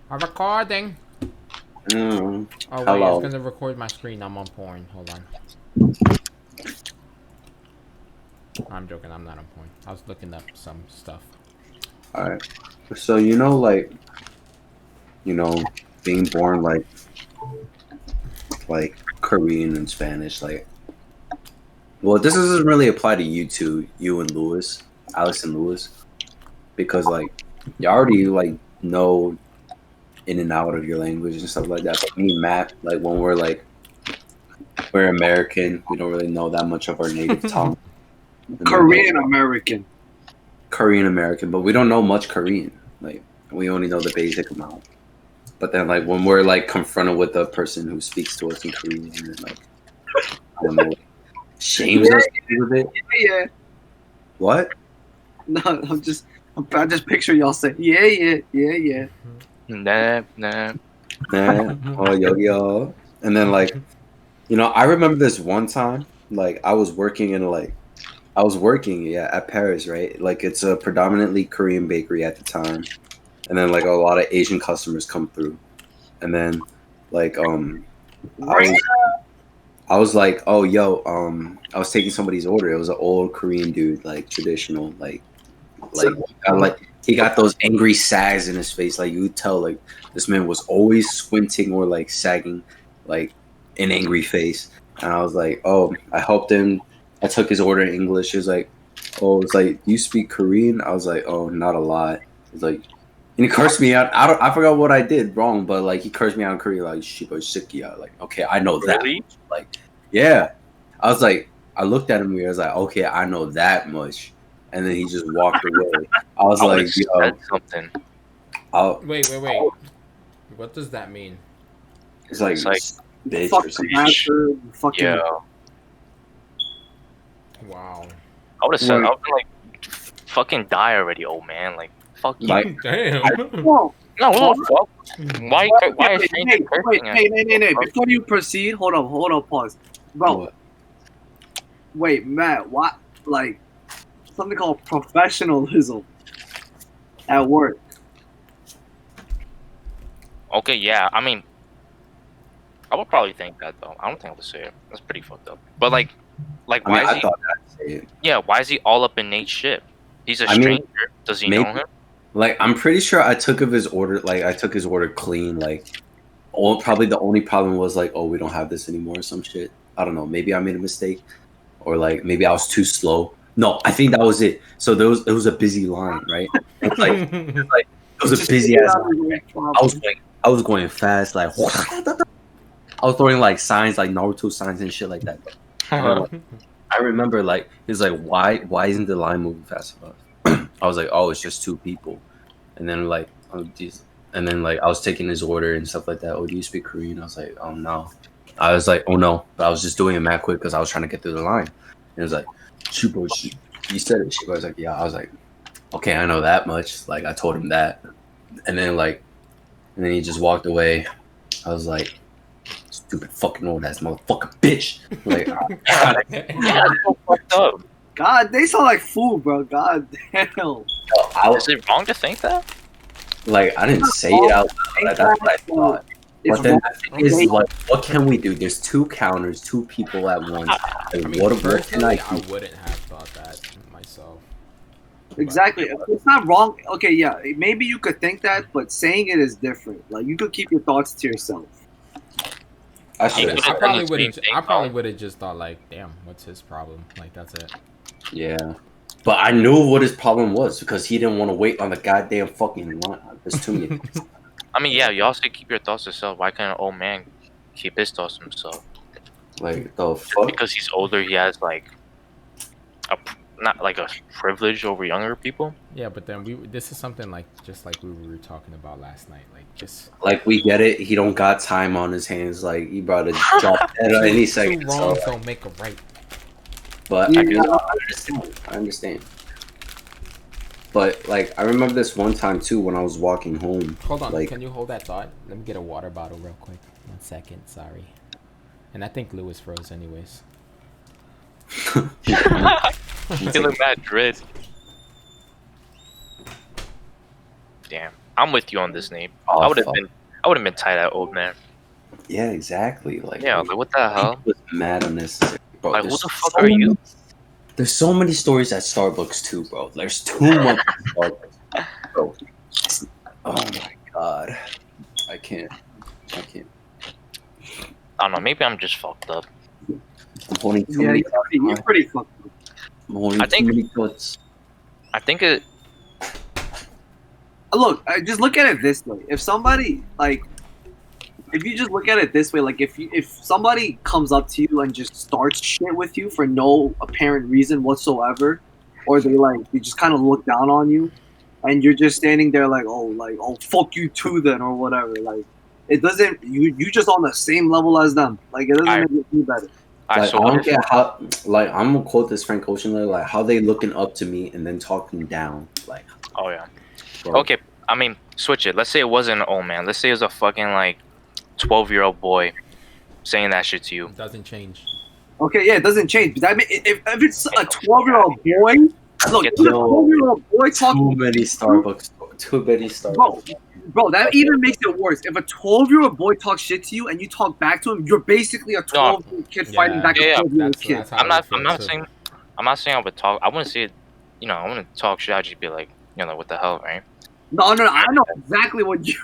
I'm recording. Oh wait, it's Hello. gonna record my screen. I'm on porn. Hold on. I'm joking. I'm not on porn. I was looking up some stuff. Alright. So being born like Korean and Spanish, like well, this doesn't really apply to you two, you and Lewis, Alex and Lewis, because like you already like know in and out of your language and stuff like that. But me and Matt, like when we're American, we don't really know that much of our native tongue. And then like Korean American. Korean American, but we don't know much Korean. Like we only know the basic amount. But then, like, when we're like confronted with a person who speaks to us in Korean, and then, like, I don't know, like, shames us a little bit. Yeah. What? No, I just picture y'all say, yeah. Nah. Nah. Oh, yo. And then, like, I remember this one time, like, I was working, at Paris, right? Like, it's a predominantly Korean bakery at the time. And then, like, a lot of Asian customers come through. And then, like, I was like, oh, yo, I was taking somebody's order. It was an old Korean dude, like traditional, he got those angry sags in his face. Like you could tell, like this man was always squinting or like sagging, like an angry face. And I was like, oh, I helped him. I took his order in English. He was like, oh, it's like, do you speak Korean? I was like, oh, not a lot. He's like, and he cursed me out. I forgot what I did wrong, but like he cursed me out in Korean, like "shiba shikia." Like, okay, I know that. Really? Like, yeah. I was like, I looked at him and I was like, okay, I know that much. And then he just walked away. I was like, would've said something. Wait. What does that mean? It's like bitch Fuck or the something. master, fucking. Yeah. Wow. I would have said, Right. I would have like, fucking die already, old man. Like, fuck you. Like, Damn. Whoa. No, what the fuck? Why is stranger cursing at Hey, before you proceed, hold up, pause. Bro, what? wait, Matt, what? Like, something called professionalism at work. Okay, yeah, I mean, I would probably think that, though. I don't think I would say it. That's pretty fucked up. But, like, I why mean, is I he... thought I'd say it. Yeah, why is he all up in Nate's shit? He's a I mean, stranger. Does he maybe- know him? Like, I'm pretty sure I took his order clean. Like, probably the only problem was like, oh, we don't have this anymore or some shit. I don't know. Maybe I made a mistake, or like maybe I was too slow. No, I think that was it. So it was a busy line, right? It's like it was a busy ass line. I was going fast, like I was throwing like signs, like Naruto signs and shit like that. I remember like he's like, why isn't the line moving fast enough? I was like, oh, it's just two people. And then like, oh, geez. And then like I was taking his order and stuff like that. Oh, do you speak Korean? I was like, oh no. I was like, oh no. But I was just doing it mad quick because I was trying to get through the line. And it was like, Shubo, you said it. Shubo was like, yeah. I was like, okay, I know that much. Like I told him that. And then he just walked away. I was like, stupid fucking old ass motherfucking bitch. Like, Yeah, that's so fucked up. God, they sound like food, bro. God damn. I was Is it wrong to think that? like, I didn't say it out loud. That's what I thought. It's But then wrong. the thing is, like, what can we do? There's two counters, two people at once. Like, I mean, what can personally, I I do? wouldn't have thought that myself. Exactly. It's not wrong. Okay, yeah, maybe you could think that, but saying it is different. Like, you could keep your thoughts to yourself. I should have. Yeah. I probably Same would have. thing, I probably though. would have just thought like, damn, what's his problem? Like that's it. Yeah. But I knew what his problem was because he didn't want to wait on the goddamn fucking line. There's too many. I mean, yeah, you also keep your thoughts to yourself. Why can't an old man keep his thoughts to himself? Like, the fuck? Because he's older, he has, like, not like a privilege over younger people. Yeah, but then this is something like just like we were talking about last night. Like just Like, we get it. He don't got time on his hands. Like, he brought a drop dead at any two second. wrongs So, don't make a right. but Yeah. I understand. But, like, I remember this one time, too, when I was walking home. Hold on, Like, can you hold that thought? Let me get a water bottle real quick. 1 second, sorry. And I think Lewis froze anyways. He look mad dread. Damn. I'm with you on this, Nate. Oh, I would have fuck. been tight at old man. Yeah, exactly. Like, Yeah, like what the hell? it was mad unnecessary, bro. Like, There's what the fuck so are you? many- There's so many stories at Starbucks too, bro. There's too much at Starbucks, bro. Oh my god, I can't. I don't know. Maybe I'm just fucked up. I'm holding too Yeah, many. you're pretty fucked up. I'm holding I think- too many thoughts. I think it. Look, just look at it this way. If somebody like, if you just look at it this way, like if somebody comes up to you and just starts shit with you for no apparent reason whatsoever, or they just kind of look down on you, and you're just standing there like oh fuck you too then or whatever. Like it doesn't you just on the same level as them. Like it doesn't Alright. make you better. Alright, Like, so I what don't if, get how. Like, I'm gonna quote this Frank Ocean, like how they looking up to me and then talking down. Like, oh yeah. bro, Okay, I mean, switch it. Let's say it wasn't an old man. Let's say it was a fucking like 12-year-old boy saying that shit to you. It doesn't change. Okay, yeah, it doesn't change. But I mean, if it's a 12-year-old boy, look, Get if it's a the- 12-year-old boy talking. too many Starbucks. Too many Starbucks. Bro, that even makes it worse. If a 12-year-old boy talks shit to you and you talk back to him, you're basically a 12-year-old kid Yeah. fighting back Yeah, a yeah. 12-year-old That's, kid. that's how I'm I not. feel I'm not too. saying. I'm not saying I would talk. I wouldn't say it. You know, I wouldn't talk shit. I'd just be like, you know, what the hell, right? No, I know exactly what you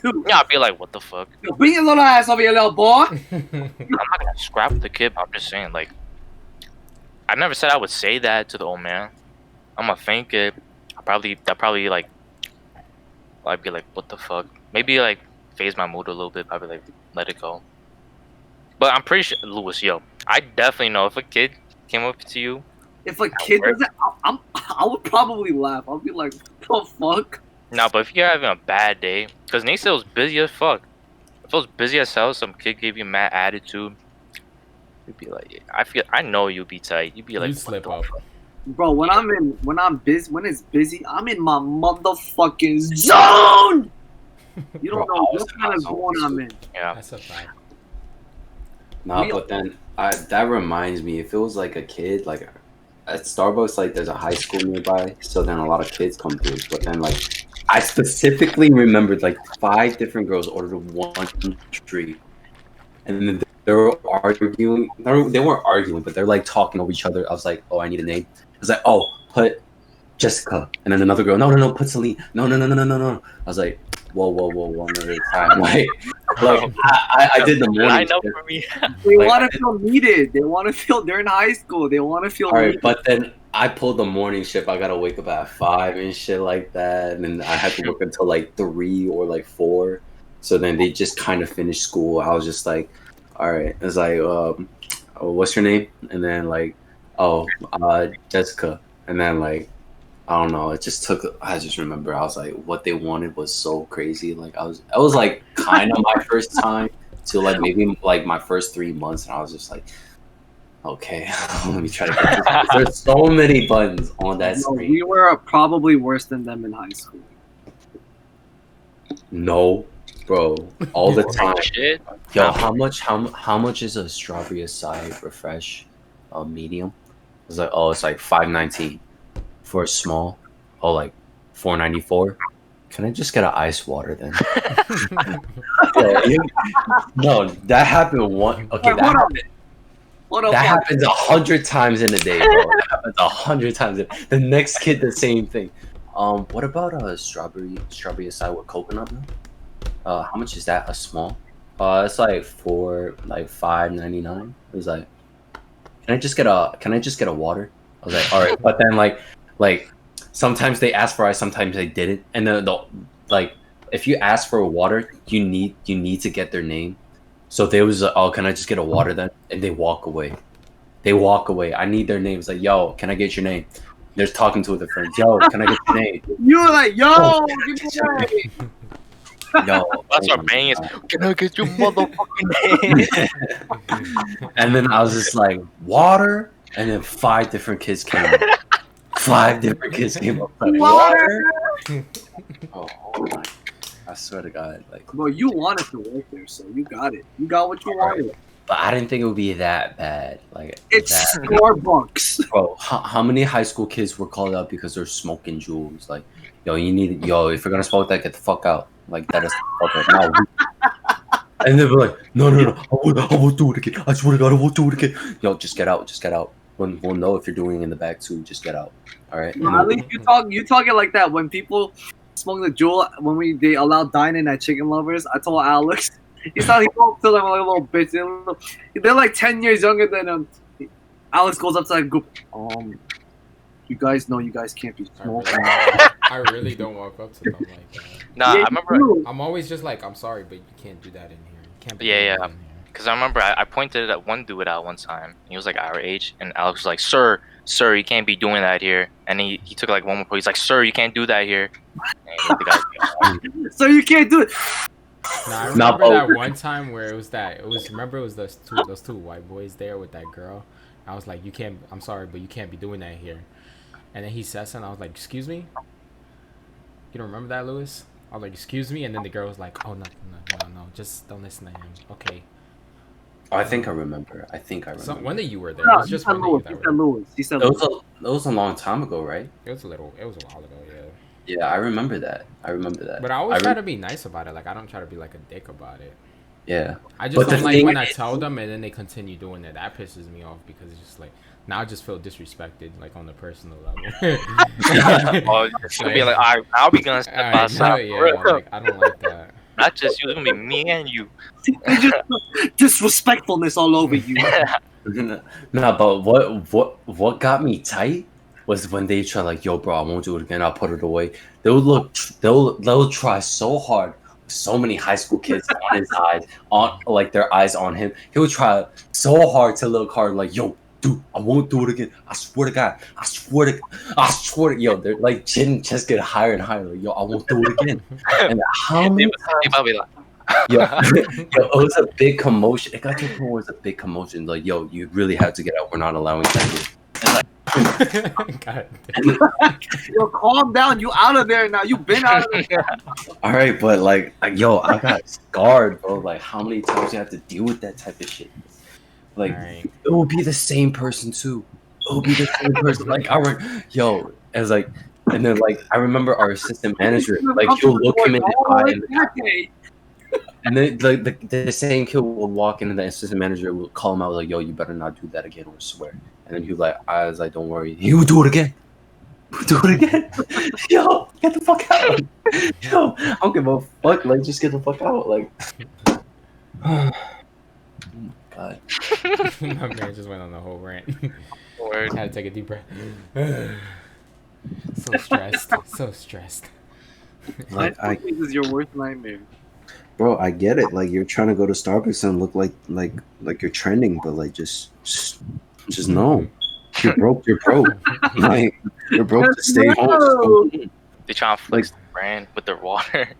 do. Yeah, I'd be like, what the fuck? Yo, bring your little ass over here, little boy. I'm not gonna scrap the kid. But I'm just saying, like, I never said I would say that to the old man. I'm gonna think it. That probably like. I'd be like, what the fuck? Maybe like phase my mood a little bit. Probably like let it go. But I'm pretty sure, Lewis, yo, I definitely know if a kid came up to you. If a kid does it, I would probably laugh. I'll be like, what the fuck? No, but if you're having a bad day, because Nate said it was busy as fuck. If it was busy as hell, some kid gave you mad attitude, you'd be like, I know you'd be tight. You'd be like, You what slip the up. fuck? Bro, when it's busy, I'm in my motherfucking zone. You don't Bro, know I was what kind of in my zone zone I'm in. Yeah. That's a fact. Nah, We- but then that reminds me, if it was like a kid, like at Starbucks, like there's a high school nearby, so then a lot of kids come through. But then like I specifically remembered like 5 different girls ordered one treat, and then they were arguing. They weren't arguing, but they're like talking over each other. I was like, oh, I need a name. I was like, oh, put Jessica, and then another girl, no, put Celine. No. I was like, whoa, one at a time. Like I did the morning. I know shift. for me. They Like, want to feel needed. They want to feel they're in high school. They want to feel All right, needed. but then I pulled the morning shift. I gotta wake up at 5 and shit like that, and then I had to work until like 3 or like 4. So then they just kind of finished school. I was just like, all right. It's like, oh, what's your name? And then like, oh, Jessica. And then like, I don't know. It just took. I just remember. I was like, what they wanted was so crazy. Like I was like kind of my first time to like maybe like my first 3 months, and I was just like, okay, let me try to get this. There's so many buttons on that No, screen. we were probably worse than them in high school. No, bro, all the time. Shit. Yo, how much is a strawberry acai refresh, medium? It's like, oh, it's like $5.19 for a small. Oh, like $4.94. Can I just get an ice water then? No, that happened one. Okay, Wait, hold up. What up? that happens 100 times in a day, bro. That happens 100 times. The next kid, the same thing. What about a strawberry acai with coconut milk? How much is that? A small? It's like $5.99. It was like, can I just get a water? I was like, all right, but then like sometimes they asked for ice, sometimes they didn't, and then like if you ask for a water, you need to get their name. So they was like, oh, can I just get a water then? And they walk away. I need their names. Like, yo, can I get your name? They're talking to their friends. Yo, can I get your name? You were like, yo, Oh, give me that. Yo, That's our bang is. Can I get your motherfucking name? and then I was just like, water, and then 5 different kids came up. 5 different kids came up. Like, Water. Oh my! I swear to God, like, Bro, you wanted to work there, so you got it. You got what you wanted. but I didn't think it would be that bad. Like, It's that. Starbucks. Bro, how many high school kids were called out because they're smoking jewels? Like, yo, if you're gonna smoke that, get the fuck out. Like that is the fuck out. No. And they'll be like, no, I won't do it again. I swear to God, I won't do it again. Yo, just get out. We'll know if you're doing it in the back too. Just get out. All right. No, at least you talk it like that. When people smoke the jewel, when they allow dining at Chicken Lovers, I told Alex, he talked to them like a little bitch. They're like 10 years younger than him. Alex goes up to that group. You guys know you guys can't be smoking. I really don't walk up to them like that. Nah, Yeah, I remember. you I'm always just like, I'm sorry, but you can't do that in here. You can't be Yeah, doing yeah. that in here. Because I remember I pointed at one dude out one time. He was like our age, and Alex was like, "Sir, you can't be doing that here." And he took like one more point. He's like, "Sir, you can't do that here." And the guy, So you can't do it. Nah, I Nah, remember that but- one time where it was those two white boys there with that girl. I was like, I'm sorry, but you can't be doing that here. And then he said something. I was like, excuse me? You don't remember that, Lewis? I was like, excuse me? And then the girl was like, oh, no, just don't listen to him. Okay. Oh, I think I remember. So one of you were there. No, It was just one of you that were there. He said That Lewis. was a long time ago, right? It was a while ago, yeah. Yeah, I remember that. But I always try to be nice about it. Like, I don't try to be like a dick about it. Yeah. I just But the don't like thing when I is- tell them and then they continue doing it. That pisses me off because it's just like, now I just feel disrespected, like on the personal level. oh, it's gonna be like, "All right, I'll be gonna step Alright, outside." no, yeah, like, I don't like that. Not just you, it's gonna be me and you. They just disrespectfulness all over you. No, but what got me tight was when they try like, yo, bro, I won't do it again. I'll put it away. They'll try so hard. So many high school kids on his side, on like their eyes on him. He'll try so hard to look hard, like, yo, dude, I won't do it again. I swear to God. I swear to yo, they're like chin just get higher and higher. Like, yo, I won't do it again. And how They many they probably like, yo, it was a big commotion. It got to the point where it was a big commotion. Like, yo, you really have to get out. We're not allowing that here. God. Yo, calm down. You out of there now. You been out of there. All right, but like, yo, I got scarred, bro. Like, how many times you have to deal with that type of shit? Like, Alright. it will be the same person too. It will be the same person. Like, yo, it was like, and then like, I remember our assistant manager, like, he'll look him in the eye, and then like the same kid will walk in, and the assistant manager will call him out, like, yo, you better not do that again, or swear. And then he was like, I was like, don't worry, he will do it again. Do it again. Yo, get the fuck out. Yo, I don't give a fuck. Like, just get the fuck out. Like, God. My man just went on the whole rant. word. Had to take a deep breath. So stressed. So stressed. Like, I think this is your worst nightmare. bro, I get it. Like, you're trying to go to Starbucks and look like you're trending, but like, just no. You're broke. You're broke. Like, you're broke to stay home. They try to flex the brand with their water.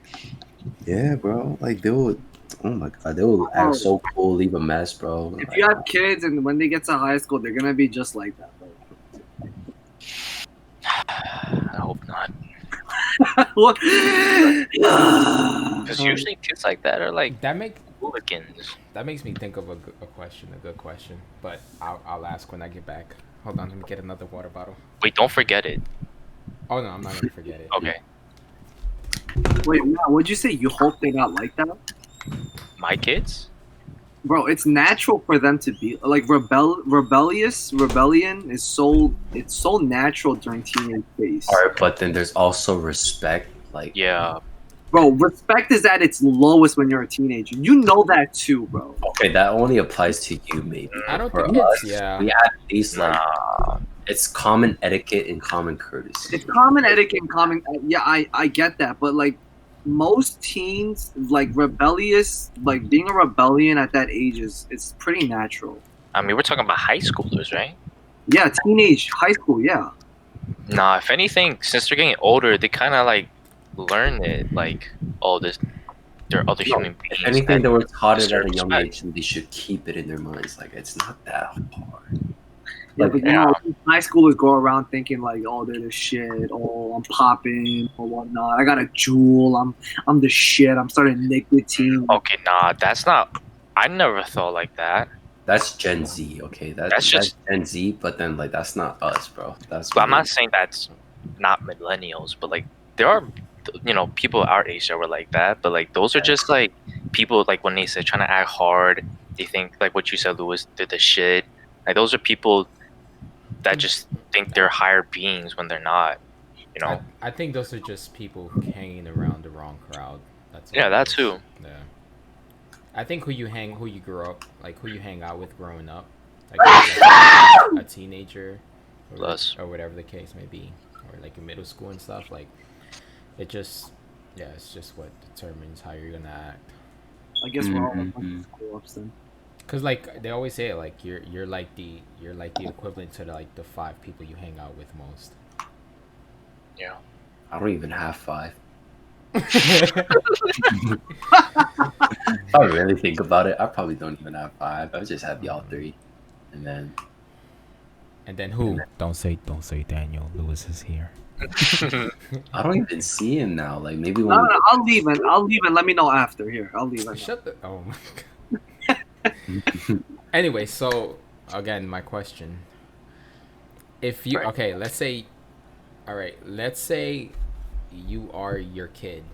Yeah, bro. Like, they would. Oh my God, they will act so cool, leave a mess, bro. If you have kids and when they get to high school, they're gonna be just like that. Bro. I hope not. What? Because usually kids like that are like That hooligans. makes me think of a good question. But I'll ask when I get back. Hold on, let me get another water bottle. Wait, don't forget it. Oh no, I'm not gonna forget it. Okay. Wait, Matt, what'd you say? You hope they're not like that? My kids? Bro, it's natural for them to be like rebellion is so natural during teenage phase. All right, but then there's also respect. Like, Yeah. Bro, respect is at its lowest when you're a teenager. You know that too, bro. okay, that only applies to you, maybe. I don't For think us, it's yeah. we at least like Nah. it's common etiquette and common courtesy. It's common etiquette and common. Yeah, I get that, but like most teens, like rebellious, like being a rebellion at that age it's pretty natural. I mean, we're talking about high schoolers, right? Yeah, teenage, high school, yeah. Nah, if anything, since they're getting older, they kind of like learn it. Like, oh, they're other No, human beings. If anything, and they were taught it at a deserve young respect. age, and they should keep it in their minds. Like, it's not that hard. Yeah, Like, but you know, high schoolers go around thinking like, oh, they're the shit. Oh, I'm popping or whatnot. I got a jewel. I'm the shit. I'm starting nicotine. Okay, nah, that's not. I never thought like that. That's Gen Z, okay? That's just- Gen Z, but then like that's not us, bro. That's But I'm what not saying that's not millennials, but like there are, people our age that were like that, but like those are just like people like when they say trying to act hard, they think like what you said, Lewis, did the shit. Like those are people that just think they're higher beings when they're not. You know? I think those are just people hanging around the wrong crowd. That's all Yeah, it that is. too. Yeah. I think who you grew up, like who you hang out with growing up, like a teenager, Plus. or whatever the case may be, or like in middle school and stuff. Like it just, yeah, it's just what determines how you're gonna act. I guess we're all a Mhm. bunch of screw ups then. Cause like they always say, like you're like the equivalent to like the 5 people you hang out with most. Yeah. I don't even have 5. And If I really think about it, I probably don't even have 5. I just have y'all 3, and then then who? Don't say Daniel. Lewis is here. I don't even see him now. Like maybe No, when no, I'll leave and let me know after. Here, I'll leave. Shut the. Oh my god. Anyway, so again, my question: if you Right. let's say, all right, let's say you are your kid,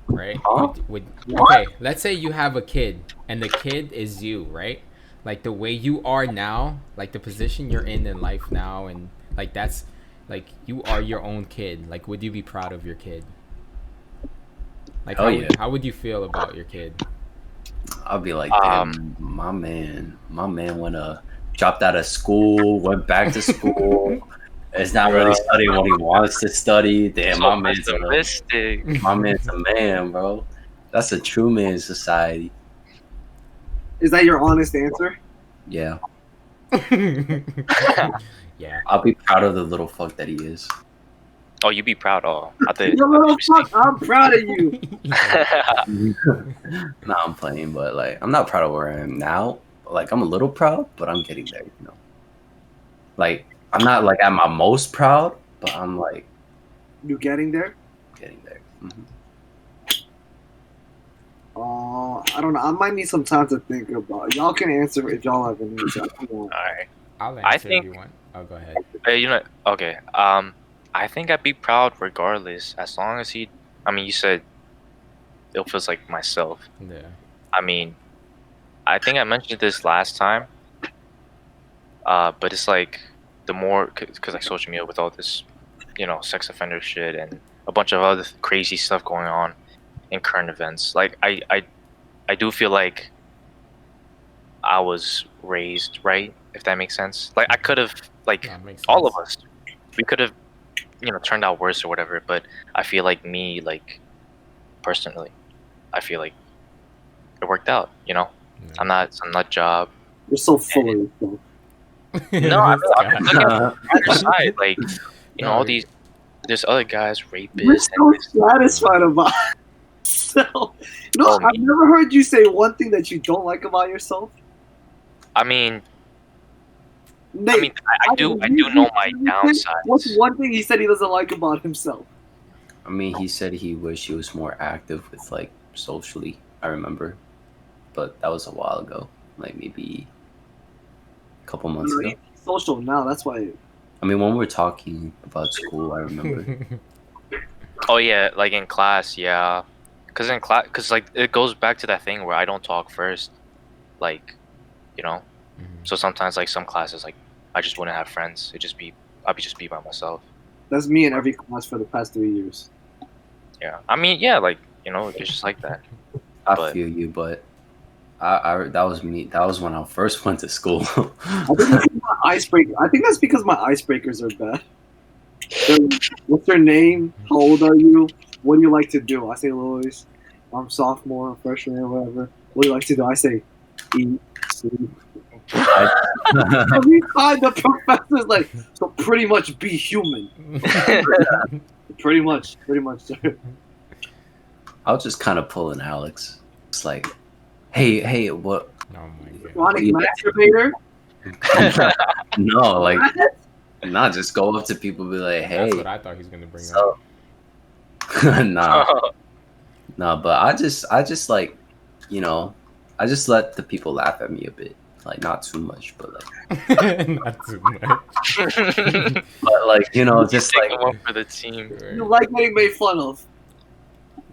right? Huh? Okay, let's say you have a kid, and the kid is you, right? Like the way you are now, like the position you're in life now, and like that's like you are your own kid. Like, would you be proud of your kid? Like, Hell yeah. how would you feel about your kid? I'll be like, damn, my man wanna dropped out of school, went back to school. Is not really studying what he wants to study. Damn, So my man's pessimistic. a man, bro. That's a true man society. Is that your honest answer? Yeah, Yeah. I'll be proud of the little fuck that he is. Oh, you be proud. Oh, I thought. You little fuck, I'm proud of you. Nah, I'm playing, but like, I'm not proud of where I am now. Like, I'm a little proud, but I'm getting there. You know, like, I'm not like at my most proud, but I'm like You getting there? getting there. I don't know. I might need some time to think about it. Y'all can answer if y'all have any. All right. I'll answer I if think- you want. Oh, go ahead. Okay. I think I'd be proud regardless, as long as he. I mean, you said it feels like myself. Yeah. I mean, I think I mentioned this last time. But it's like the more, cause like social media with all this, sex offender shit and a bunch of other crazy stuff going on in current events. Like I do feel like I was raised right, if that makes sense. Like I could have, like No, it makes all of sense. us, we could have, turned out worse or whatever. But I feel like me, like personally, I feel like it worked out. Yeah. I'm not job. You're so full of yourself. No, I'm God. looking at the other side. Like, No, all these, there's other guys, You're rapists. so satisfied about yourself. No, Oh, I've never heard you say one thing that you don't like about yourself. I mean, Nate, I do know my What's downsides. one thing he said he doesn't like about himself? I mean, he said he wished he was more active with like socially. I remember, but that was a while ago, like maybe a couple months ago. He's social now. That's why. I mean, when we were talking about school, I remember. Oh yeah, like in class, yeah. Cause in class, like it goes back to that thing where I don't talk first, like, Mhm. So sometimes like some classes, like I just wouldn't have friends. I'd just be by myself. That's me in every class for the past 3 years. Yeah. I mean, yeah, like it's just like that. I But- feel you, but I that was me. That was when I first went to school. I think that's my icebreaker. I think that's because my icebreakers are bad. What's your name? How old are you? What do you like to do? I say Louis. I'm sophomore, freshman, or whatever. What do you like to do? I say eat, sleep. Every time the professor's like, so pretty much be human. Pretty much, sir. I was just kind of pulling Alex. It's like, hey, what? Oh my god. Chronic Yeah. masturbator. No, like, not just go up to people and be like, hey, That's what I thought he was gonna bring so, up. nah, but I just like, I just let the people laugh at me a bit. like not too much, but like, Not too much. but like just Take like him up for the team. You like getting made fun of.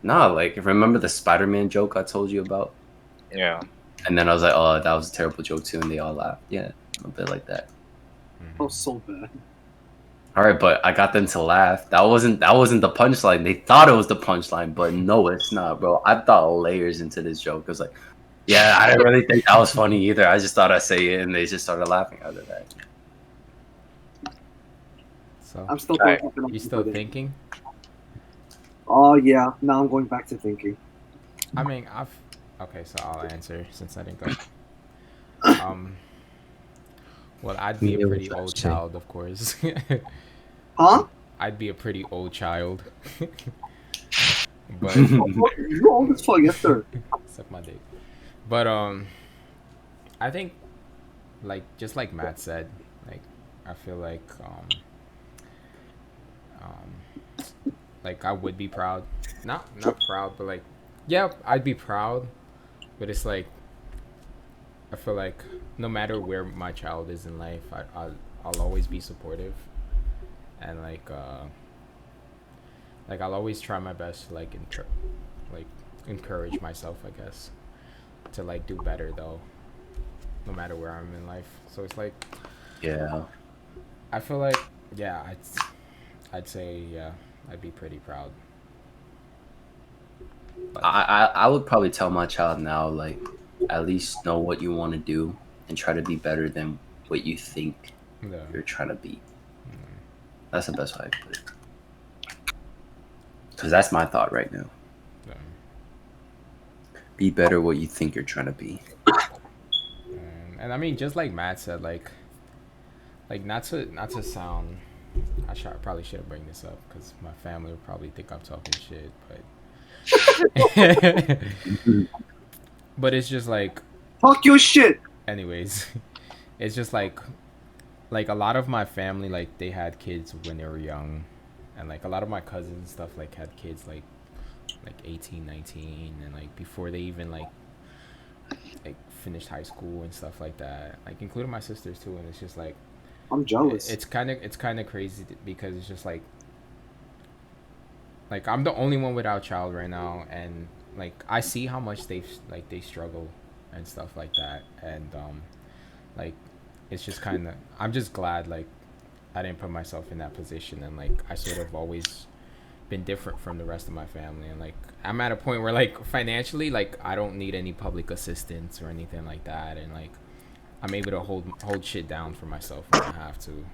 nah, like remember the Spider-Man joke I told you about? Yeah. And then I was like, oh, that was a terrible joke too, and they all laughed. Yeah, a bit like that. That was so bad. All right, but I got them to laugh. That wasn't the punchline. They thought it was the punchline, but no, it's not, bro. I thought layers into this joke. It was like, yeah, I didn't really think that was funny either. I just thought I'd say it, and they just started laughing out of that. So I'm still Alright. thinking. you still thinking? Oh yeah. Now I'm going back to thinking. I mean, okay, so I'll answer since I didn't go. Well, I'd be Yeah, a what pretty you old say? child, of course. Huh? I'd be a pretty old child. But You old as fuck, yes sir. suck my dick. But I think, like just like Matt said, like I feel like I would be proud. Not proud, but like yeah, I'd be proud. But it's like I feel like no matter where my child is in life, I'll always be supportive, and like I'll always try my best to like encourage myself, I guess, to like do better though, no matter where I'm in life. So it's like Yeah, I feel like yeah, I'd say yeah, I'd be pretty proud. But, I would probably tell my child now, like, at least know what you want to do and try to be better than what you think yeah. you're trying to be. That's the best way I put it. Because that's my thought right now. Yeah. Be better what you think you're trying to be. And I mean, just like Matt said, like not to sound, probably shouldn't bring this up because my family would probably think I'm talking shit, but it's just like, Talk your shit. anyways, it's just like a lot of my family, like they had kids when they were young, and like a lot of my cousins and stuff like had kids like 18, 19, and like before they even like finished high school and stuff like that, like including my sisters too. And it's just like I'm jealous. it's kind of crazy because it's just like I'm the only one without child right now, and like I see how much they struggle and stuff like that, and like it's just kind of, I'm just glad like I didn't put myself in that position, and like I sort of always been different from the rest of my family, and like I'm at a point where like financially, like I don't need any public assistance or anything like that, and like I'm able to hold shit down for myself when I have to.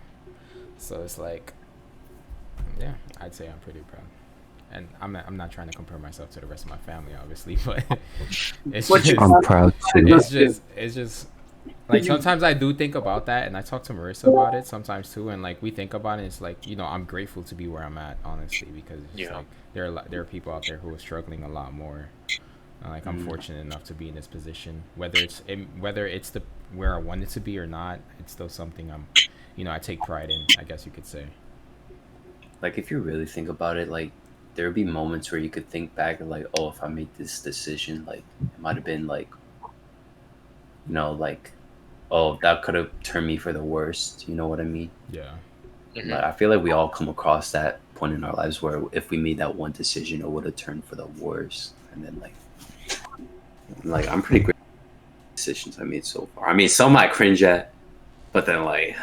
So it's like, yeah, I'd say I'm pretty proud. And I'm not trying to compare myself to the rest of my family, obviously, but it's What you- just, I'm proud too. it's just like sometimes I do think about that, and I talk to Marissa about it sometimes too, and like we think about it. It's like, you know, I'm grateful to be where I'm at, honestly, because it's just, Yeah. like there are people out there who are struggling a lot more. Like I'm fortunate enough to be in this position, whether it's the where I wanted to be or not. It's still something I take pride in, I guess you could say. Like, if you really think about it, like, there would be moments where you could think back and like, oh, if I made this decision, like, it might have been like, like, oh, that could have turned me for the worst. You know what I mean? Yeah. Mhm. Like, I feel like we all come across that point in our lives where if we made that one decision, it would have turned for the worst. And then like I'm pretty great with decisions I made so far. I mean, some I cringe at, but then like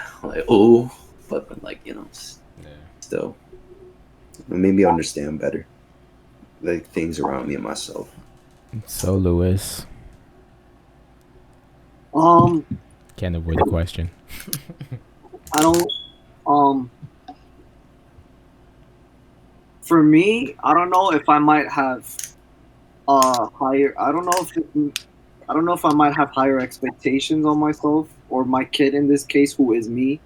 ooh, but then like Yeah. still, it made me understand better, like things around me and myself. So Lewis, can't avoid the question. I don't. For me, I don't know if I might have higher. I don't know if I might have higher expectations on myself or my kid in this case, who is me.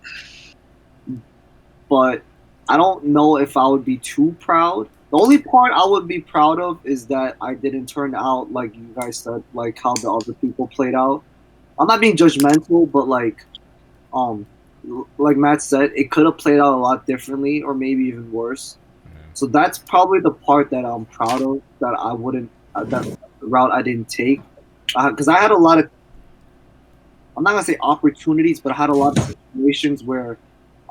But I don't know if I would be too proud. The only part I would be proud of is that I didn't turn out like you guys said, like how the other people played out. I'm not being judgmental, but like Matt said, it could have played out a lot differently or maybe even worse. So that's probably the part that I'm proud of, that I wouldn't, that route I didn't take. Because I had a lot of, I'm not gonna say opportunities, but I had a lot of situations where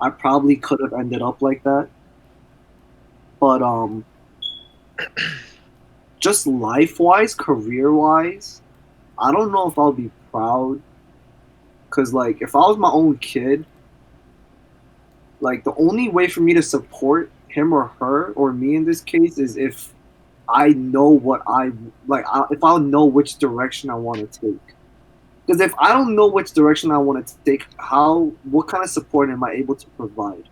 I probably could have ended up like that. But just life wise, career wise, I don't know if I'll be proud. Cause like if I was my own kid, like the only way for me to support him or her or me in this case is if I know what I like. If I know which direction I want to take. Because if I don't know which direction I want to take, what kind of support am I able to provide?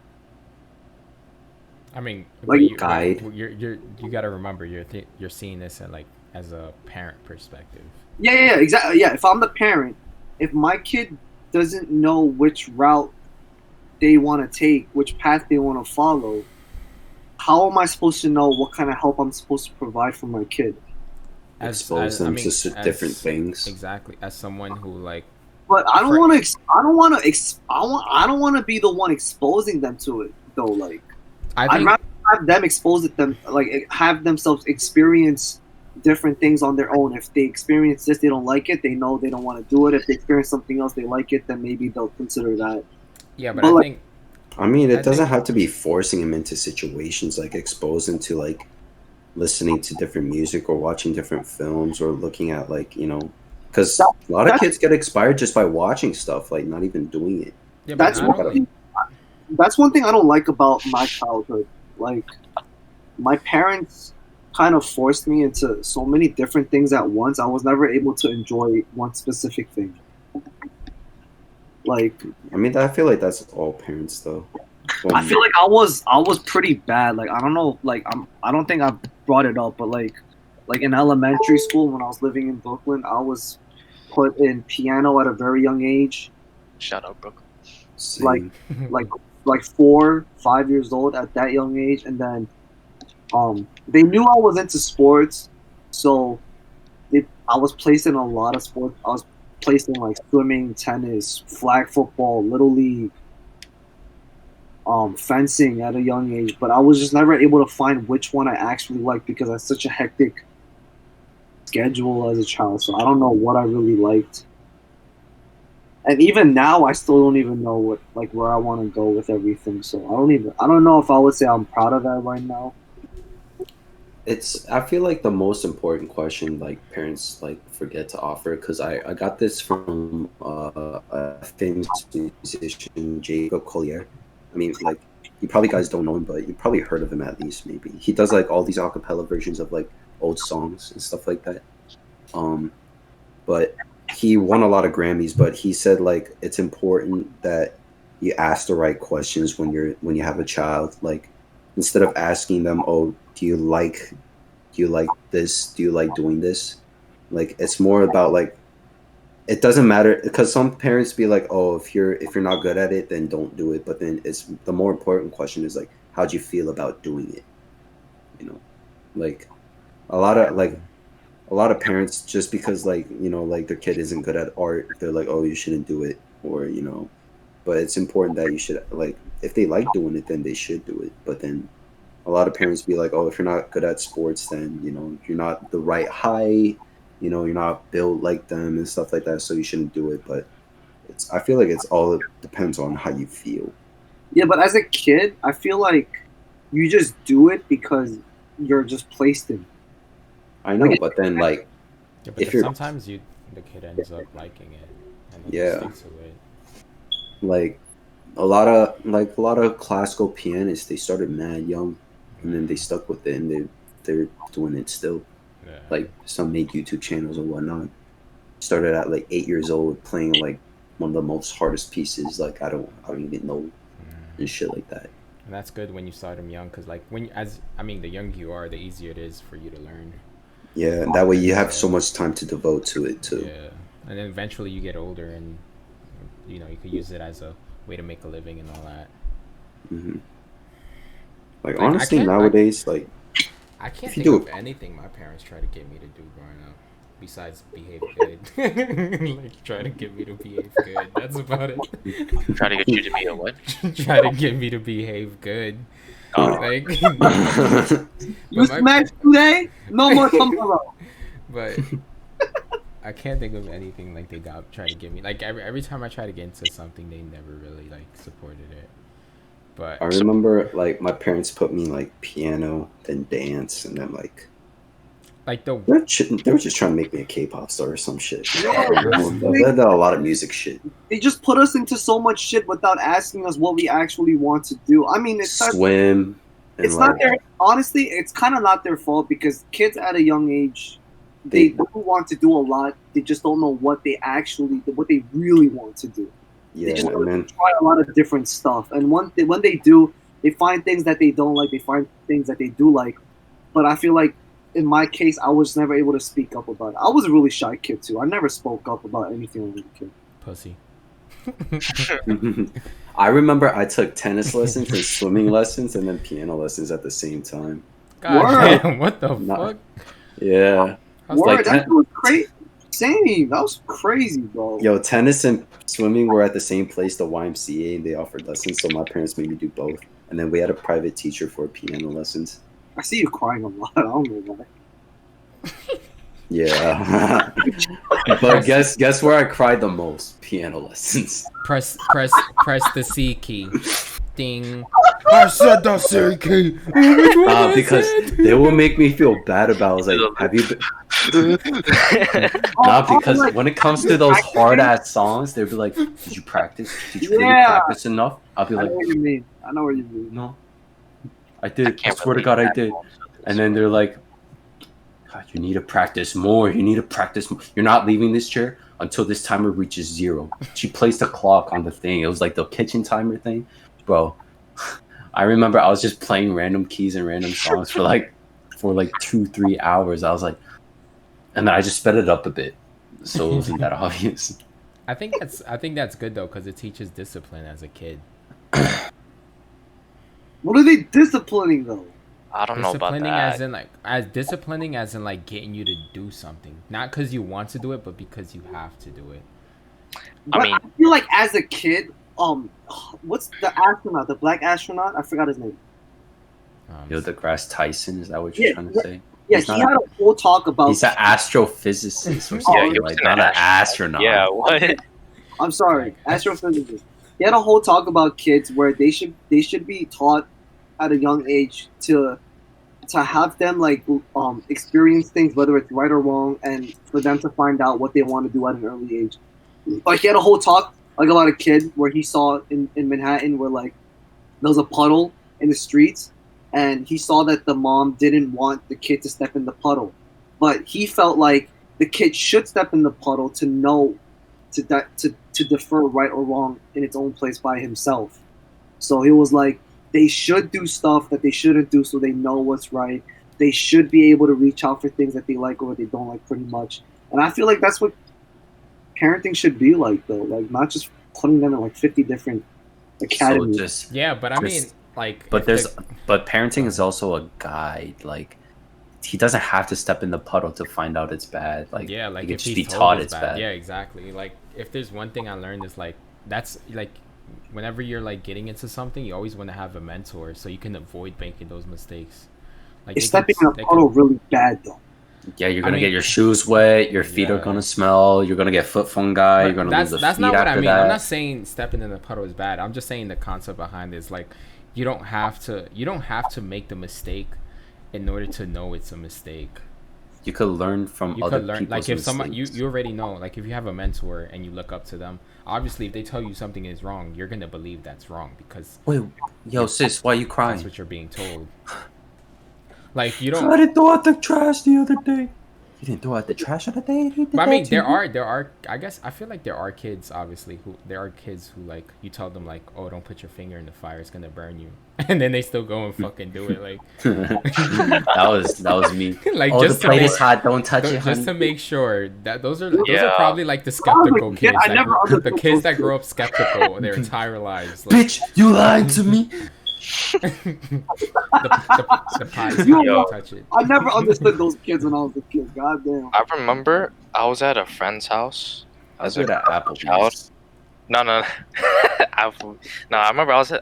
I mean, Like, guide. You got to remember you're seeing this in like as a parent perspective. Yeah, exactly. Yeah, if I'm the parent, if my kid doesn't know which route they want to take, which path they want to follow, how am I supposed to know what kind of help I'm supposed to provide for my kid? Expose them to different things. Exactly. As someone who like, But I don't want to. I don't want to be the one exposing them to it though. Like, I'd rather have them expose it them, like have themselves experience different things on their own. If they experience this, they don't like it. They know they don't want to do it. If they experience something else, they like it. Then maybe they'll consider that. yeah, but I think. I mean, it doesn't have to be forcing them into situations, like expose them to like listening to different music or watching different films or looking at like, you know, because a lot of kids get inspired just by watching stuff, like not even doing it. Yeah, that's one thing I don't like about my childhood. Like, my parents kind of forced me into so many different things at once. I was never able to enjoy one specific thing. Like, I mean, I feel like that's all parents though. I feel like I was pretty bad. Like, I don't know. Like, I don't think I brought it up, but like in elementary school when I was living in Brooklyn, I was put in piano at a very young age. Shout out, Brooklyn. Like 4, 5 years old at that young age, and then they knew I was into sports, so I was placed in a lot of sports. I was placed in like swimming, tennis, flag football, little league, fencing at a young age, but I was just never able to find which one I actually liked because I had such a hectic schedule as a child, so I don't know what I really liked. And even now, I still don't even know where I want to go with everything. So I don't know if I would say I'm proud of that right now. I feel like the most important question like parents like forget to offer, because I got this from a famous musician, Jacob Collier. I mean, like, you probably guys don't know him, but you probably heard of him at least, maybe. He does like all these acapella versions of like old songs and stuff like that. But he won a lot of Grammys, but he said like it's important that you ask the right questions when you have a child. Like, instead of asking them, "Oh, do you like this? Do you like doing this?" Like, it's more about like, it doesn't matter, because some parents be like, "Oh, if you're not good at it, then don't do it." But then it's the more important question is like, how'd you feel about doing it? You know, like a lot of parents, just because like, you know, like their kid isn't good at art, they're like, "Oh, you shouldn't do it," or, you know. But it's important that you should, like, if they like doing it, then they should do it. But then a lot of parents be like, "Oh, if you're not good at sports, then, you know, you're not the right height, you know, you're not built like them and stuff like that, so you shouldn't do it." But I feel like it depends on how you feel. Yeah, but as a kid, I feel like you just do it because you're just placed in. I know, but then like, yeah, but sometimes the kid ends up liking it and then sticks to it. Like a lot of classical pianists, they started mad young, and then they stuck with it, and they're doing it still. Yeah. Like, some make YouTube channels or whatnot. Started at like 8 years old playing like one of the most hardest pieces. Like, I don't even know, and shit like that. And that's good when you start them young, because like the younger you are, the easier it is for you to learn. Yeah, and that way you have so much time to devote to it too. Yeah, and then eventually you get older, and you know, you could use it as a way to make a living and all that. Mm-hmm. Like, honestly, nowadays, like, I can't think of anything my parents try to get me to do growing up besides behave good. Like, try to get me to behave good. That's about it. Try to get you to be a what? Try to get me to behave good. Oh. Like, you smashed today? No more tomorrow. But I can't think of anything like they got try to give me. Like every time I try to get into something, they never really like supported it. But I remember like my parents put me in like piano, then dance, and then like like the they were just trying to make me a K-pop star or some shit. Yeah, They did a lot of music shit. they just put us into so much shit without asking us what we actually want to do. I mean, Swim. And it's not like, their honestly. It's kind of not their fault because kids at a young age, they do want to do a lot. They just don't know what they really want to do. yeah, They just and then try a lot of different stuff, and when they do, they find things that they don't like. They find things that they do like. But I feel like in my case, I was never able to speak up about it. I was a really shy kid too. I never spoke up about anything when I was a kid. pussy. I remember I took tennis lessons and swimming lessons and then piano lessons at the same time. God Word. damn, what the Nah. fuck? Yeah. I was Word, like that was crazy. Same. That was crazy, bro. Yo, tennis and swimming were at the same place, the YMCA, and they offered lessons, so my parents made me do both. And then we had a private teacher for piano lessons. I see you crying a lot. I don't know why. Yeah. But guess where I cried the most? Piano lessons. press the C key. Ding. I said the C key. Because they will make me feel bad about it. I was like, have you been... because when it comes to those hard ass songs, they'll be like, did you practice? Did you really practice enough? I'll be I like, know what you mean. I know what you mean. no, I did. I can't swear to relate God, I at did. all to this And then they're like, God, you need to practice more. You need to practice more. You're not leaving this chair until this timer reaches 0. She placed a clock on the thing. It was like the kitchen timer thing. Bro, I remember I was just playing random keys and random songs for like 2-3 hours. I was like, and then I just sped it up a bit. So it wasn't that obvious. I think that's good though, because it teaches discipline as a kid. What are they disciplining though? I don't know about Disciplining that. as in like getting you to do something, not because you want to do it, but because you have to do it. But mean- I feel like as a kid, what's the astronaut, the black astronaut? I forgot his name. Neil deGrasse Tyson, is that what you're Yeah, trying to say? Yeah, He's he not had a whole talk about. He's an astrophysicist or Yeah, something, he was like an not an astronaut. Yeah, what? I'm sorry, astrophysicist. He had a whole talk about kids where they should be taught at a young age to have them like experience things, whether it's right or wrong, and for them to find out what they want to do at an early age. Like he had a whole talk like about a kid where he saw in Manhattan where like there was a puddle in the streets, and he saw that the mom didn't want the kid to step in the puddle, but he felt like the kid should step in the puddle to know to defer right or wrong in its own place by himself. So he was like, they should do stuff that they shouldn't do so they know what's right. They should be able to reach out for things that they like or what they don't like pretty much. And I feel like that's what parenting should be like though. Like not just putting them in like 50 different academies. So just, Yeah, but I mean, Just- like, but if there's the- but parenting is also a guide. Like he doesn't have to step in the puddle to find out it's bad. Like yeah, like he can if just he's be told taught it's it's bad. Yeah, exactly. Like if there's one thing I learned is like that's like whenever you're like getting into something, you always want to have a mentor so you can avoid making those mistakes. Like It's they can- stepping in a they puddle can- really bad though. Yeah, you're I gonna mean- get your shoes wet. Your feet are Yeah. gonna smell. You're gonna get foot fungi. You're gonna that's lose the that's feet not what after I mean. that. I'm not saying stepping in the puddle is bad. I'm just saying the concept behind it is like you don't have to make the mistake in order to know it's a mistake. You could learn from You other could learn people's like if someone mistakes. you already know, like if you have a mentor and you look up to them, obviously if they tell you something is wrong, you're gonna believe that's wrong because Wait, yo, sis, why are you that's crying? what you're being told. Like you I don't. didn't throw out the trash the other day. You didn't throw out the trash the other day. But I mean, there are. I guess I feel like there are kids, obviously, who like you tell them like, oh, don't put your finger in the fire, it's gonna burn you, and then they still go and fucking do it, like, that was me. like Oh, just the to plate make, is hot. Don't touch it, just to honey. make sure that those are Yeah. probably like the skeptical Yeah, kids, I that never the understood kids those that grow kids. up skeptical their entire lives. Like, Bitch, you lied to me. the pie's You- hot, Yo. don't touch it. I never understood those kids when I was a kid. God damn. I remember I was at a friend's house. I was as good a at child. Applebee's. No. I remember I was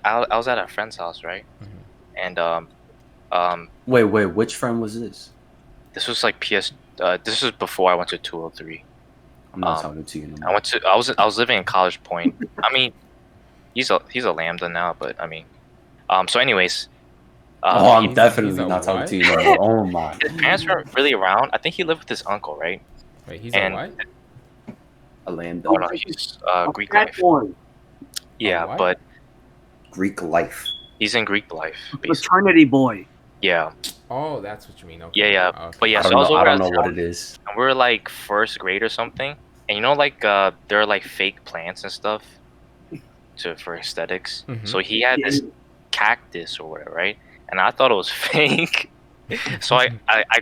at a friend's house, right? Mhm. And Wait, which friend was this? this was like this was before I went to 203. I'm not Um, talking to you no I more. went to I was living in College Point. I mean, he's a Lambda now, but I mean, so anyways, Oh, I'm He's definitely a not talking to what? you no more. Oh my. his parents weren't really around. I think he lived with his uncle, right? Wait, he's a And what? A lambda. oh no, he's A Greek fat life. boy. Yeah, what? but Greek life. he's in Greek life, basically. Fraternity boy. Yeah, Oh, that's what you mean. Okay. yeah, yeah. Okay. But yeah, I so don't I was know. I over don't at know his what house, it is. and we were like first grade or something. And you know, like there are like fake plants and stuff for aesthetics. Mhm. So he had this cactus or whatever, right? And I thought it was fake. So I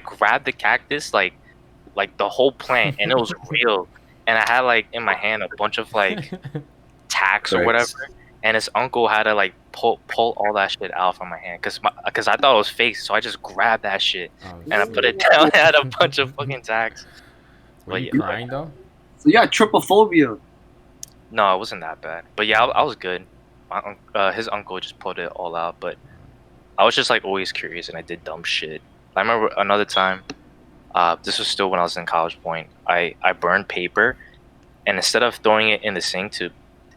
grabbed the cactus like the whole plant, and it was real. And I had like in my hand a bunch of like tacks or Bricks. whatever. And his uncle had to like pull all that shit out from my hand because I thought it was fake. So I just grabbed that shit Oh, and I put it shit. down. It had a bunch of fucking tacks. Were But you yeah, crying though? So yeah, trypophobia. no, it wasn't that bad. But yeah, I was good. His uncle just put it all out. But I was just like always curious, and I did dumb shit. I remember another time. This was still when I was in College Point. I burned paper, and instead of throwing it in the sink to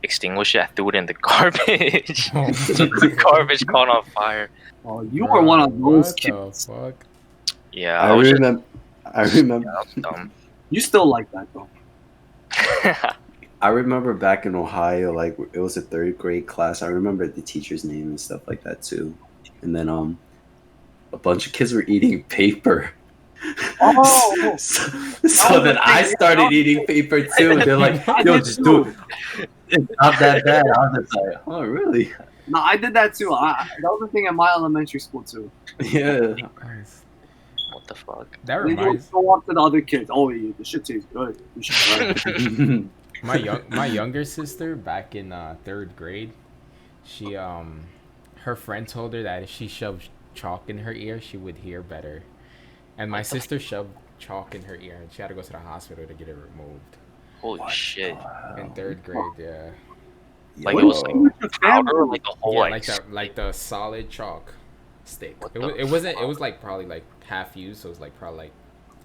extinguish it, I threw it in the garbage. Oh, So the garbage caught on fire. Oh, you were one of those What kids. the fuck? Yeah, I was just remember. I remember. I was dumb. You still like that though. I remember back in Ohio, like it was a third grade class. I remember the teacher's name and stuff like that too. And then a bunch of kids were eating paper. Oh. So then I started eating paper too. They're like, "Yo, just do it. It's not that bad." I was just like, "Oh, really?" No, I did that too. That was a thing in my elementary school too. Yeah. Nice. What the fuck? That Then you would reminds go up to the other kids. Oh, yeah, the shit tastes good. You should try it." my younger sister back in third grade. She her friend told her that if she shoved chalk in her ear, she would hear better. And my sister shoved chalk in her ear, and she had to go to the hospital to get it removed. Holy shit! In third grade, yeah. Like it was like Your powder, or family. like the whole Yeah, like like that, like the solid chalk stick. What It the wasn't. It fuck? was like probably like half used, so it was like probably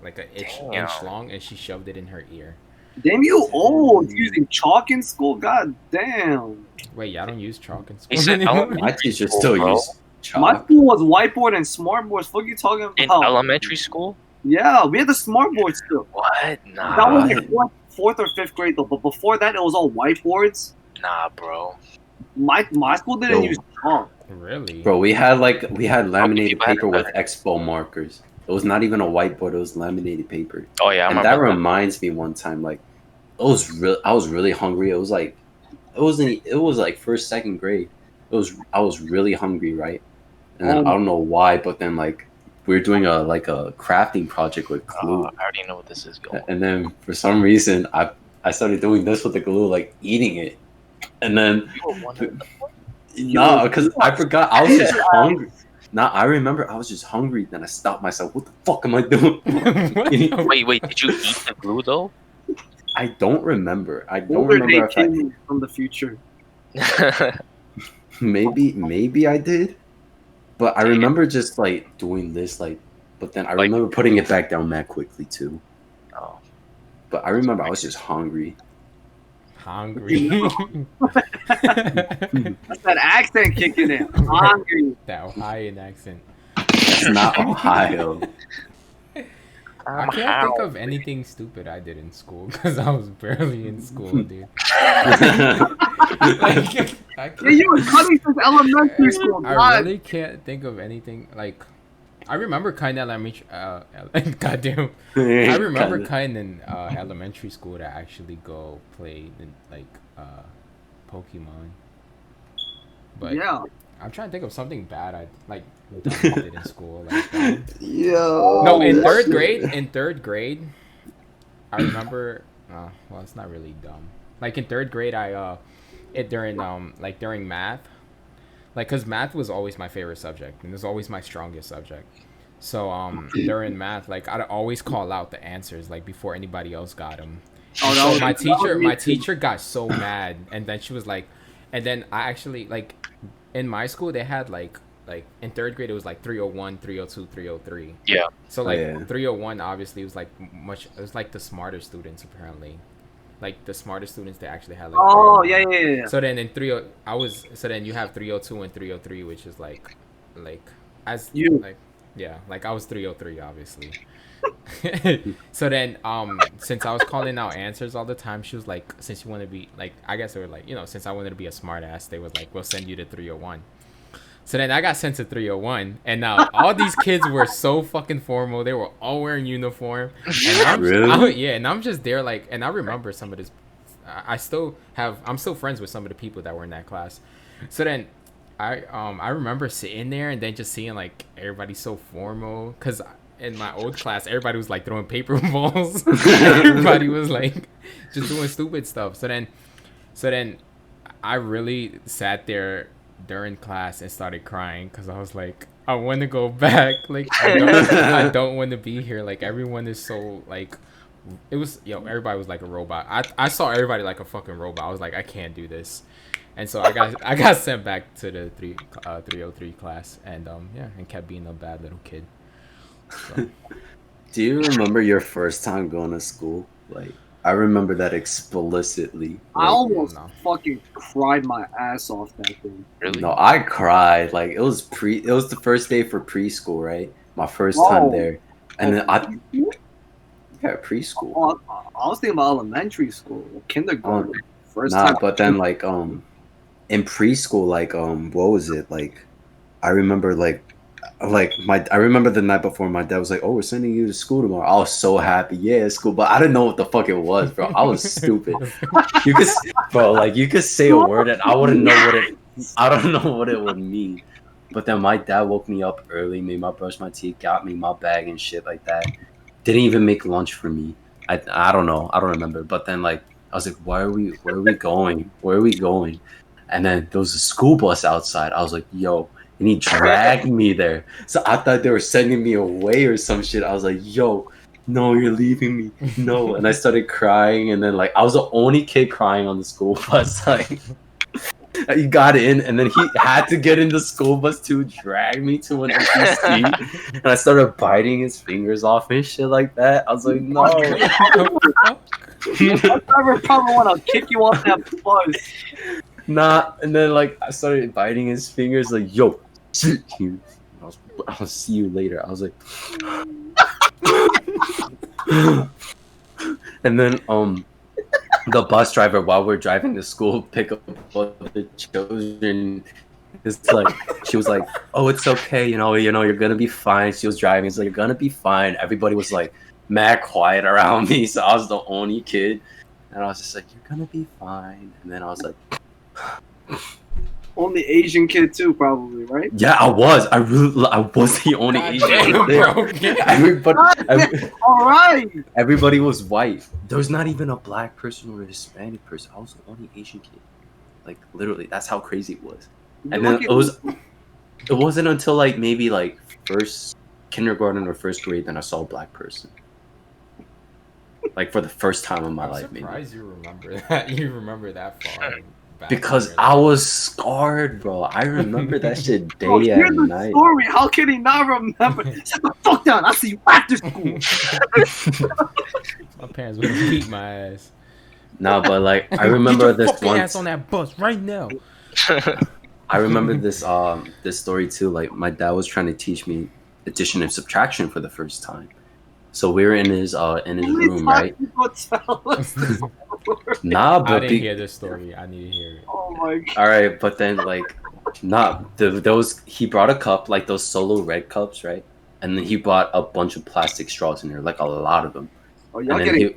like an inch Damn. long, and she shoved it in her ear. Damn, you old using chalk in school? God damn. Wait, y'all don't use chalk in He school said anymore? My teacher still Bro. used My chalk. school was whiteboard and smartboards. What are you talking in about? elementary school. Yeah, we had the smartboard still. What? That Nah, was like fourth or fifth grade though. But before that, it was all whiteboards. nah, bro. My school didn't Yo. use chalk. Really? Bro, we had laminated people had paper with better. expo markers. It was not even a whiteboard, it was laminated paper. Oh yeah, I And remember that reminds me one time, like I was really hungry. It was like first, second grade. I was really hungry, right? And then I don't know why, but then like we were doing a crafting project with glue. I already know what this is going. And then for some reason I started doing this with the glue, like eating it. And then You were one of no, because I forgot I was just hungry. Now I remember I was just hungry. Then I stopped myself. What the fuck am I doing? What the- Wait, did you eat the glue though? I don't remember. I don't Older remember day if I came from the future. maybe I did, but I remember just like doing this like. But then I remember putting it back down mad quickly too. Oh, But I remember I was just hungry. Hungry. That's that accent kicking in. Hungry. That Ohioan accent. It's not Ohio. I can't think of anything stupid I did in school because I was barely in school, dude. Like, I Yeah, you were cutting since elementary school. I God. really can't think of anything like. I remember kind of elementary. Goddamn. I remember kind in elementary school to actually go play like Pokemon. But Yeah. I'm trying to think of something bad I like did in school. Like, Yo. no, in that's- third grade. In third grade, I remember. Well, it's not really dumb. Like in third grade, during math, like because math was always my favorite subject and it was always my strongest subject. So during math, like I'd always call out the answers like before anybody else got them. Oh, that So was- my that was me teacher too. got so mad, and then she was like, and then I actually like in my school they had like in third grade it was like 301, 302, 303. Yeah. So like yeah. 301 obviously was like it was like the smarter students apparently, like the smartest students, they actually had like. Oh 301. yeah. So then in 30, so then you have 302 and 303, which is like as You. like yeah, like I was 303 obviously. So then since I was calling out answers all the time, she was like, since you want to be like, I guess they were like, since I wanted to be a smart ass, they was like, we'll send you to 301. So then I got sent to 301, and now all these kids were so fucking formal. They were all wearing uniform. And Really? and I'm just there like, and I remember some of this. I'm still friends with some of the people that were in that class. So then I remember sitting there and then just seeing like everybody so formal, cause in my old class everybody was like throwing paper balls. Everybody was like just doing stupid stuff. So then I really sat there during class and started crying because I was like, I want to go back. Like I don't want to be here. Like everyone is so like, it was everybody was like a robot. I saw everybody like a fucking robot. I was like, I can't do this, and so I got sent back to the 303 class, and and kept being a bad little kid. So. Do you remember your first time going to school? Like, I remember that explicitly. I Like, almost no. fucking cried my ass off that thing. Really? no, I cried. Like it was the first day for preschool, right? My first time Whoa. there, and then preschool. Oh, I was thinking about elementary school, kindergarten. First Nah, time. but then like in preschool, like what was it like? I remember I remember the night before my dad was like, "Oh, we're sending you to school tomorrow." I was so happy, yeah, school, but I didn't know what the fuck it was, bro. I was stupid. You could, bro, like you could say a word and I wouldn't know what it. I don't know what it would mean. But then my dad woke me up early, made me brush my teeth, got me my bag and shit like that. Didn't even make lunch for me. I don't know. I don't remember. But then like I was like, where are we going? Where are we going? And then there was a school bus outside. I was like, yo, and he dragged me there. So I thought they were sending me away or some shit. I was like, yo, no, you're leaving me. No. And I started crying. And then like I was the only kid crying on the school bus. Like he got in and then he had to get in the school bus to drag me to an empty seat. And I started biting his fingers off and shit like that. I was like, no. I never probably want to kick you off that bus. Nah. And then like I started biting his fingers like, yo, shit you. I'll see you later. I was like and then the bus driver, while we're driving to school, pick up the children. It's like she was like, "Oh, it's okay, you know, you're gonna be fine." She was driving. It's like, "You're gonna be fine." Everybody was like mad quiet around me, so I was the only kid, and I was just like, "You're gonna be fine." And then I was like, Only Asian kid too, probably, right? "Yeah, I was. I was the only Asian kid there." All right. Everybody was white. There was not even a black person or a Hispanic person. I was the only Asian kid. Like literally, that's how crazy it was. And then it wasn't until like maybe like first kindergarten or first grade that I saw a black person. Like for the first time in my I'm life, maybe. surprised you remember that. You remember that far back. Because I was scarred, bro. I remember that shit day Bro, hear and the night. story. How can he not remember? Shut the fuck down. I'll see you after school. My parents would have beat my ass. No, but like I remember Get your this fucking one. ass on that bus right now. I remember this this story too. Like my dad was trying to teach me addition and subtraction for the first time. So we were in his room, right? Nah, I but didn't hear this story. I need to hear it. Oh my god. all right, but then like, those he brought a cup like those Solo red cups, right? And then he brought a bunch of plastic straws in there, like a lot of them. Oh, y'all And then getting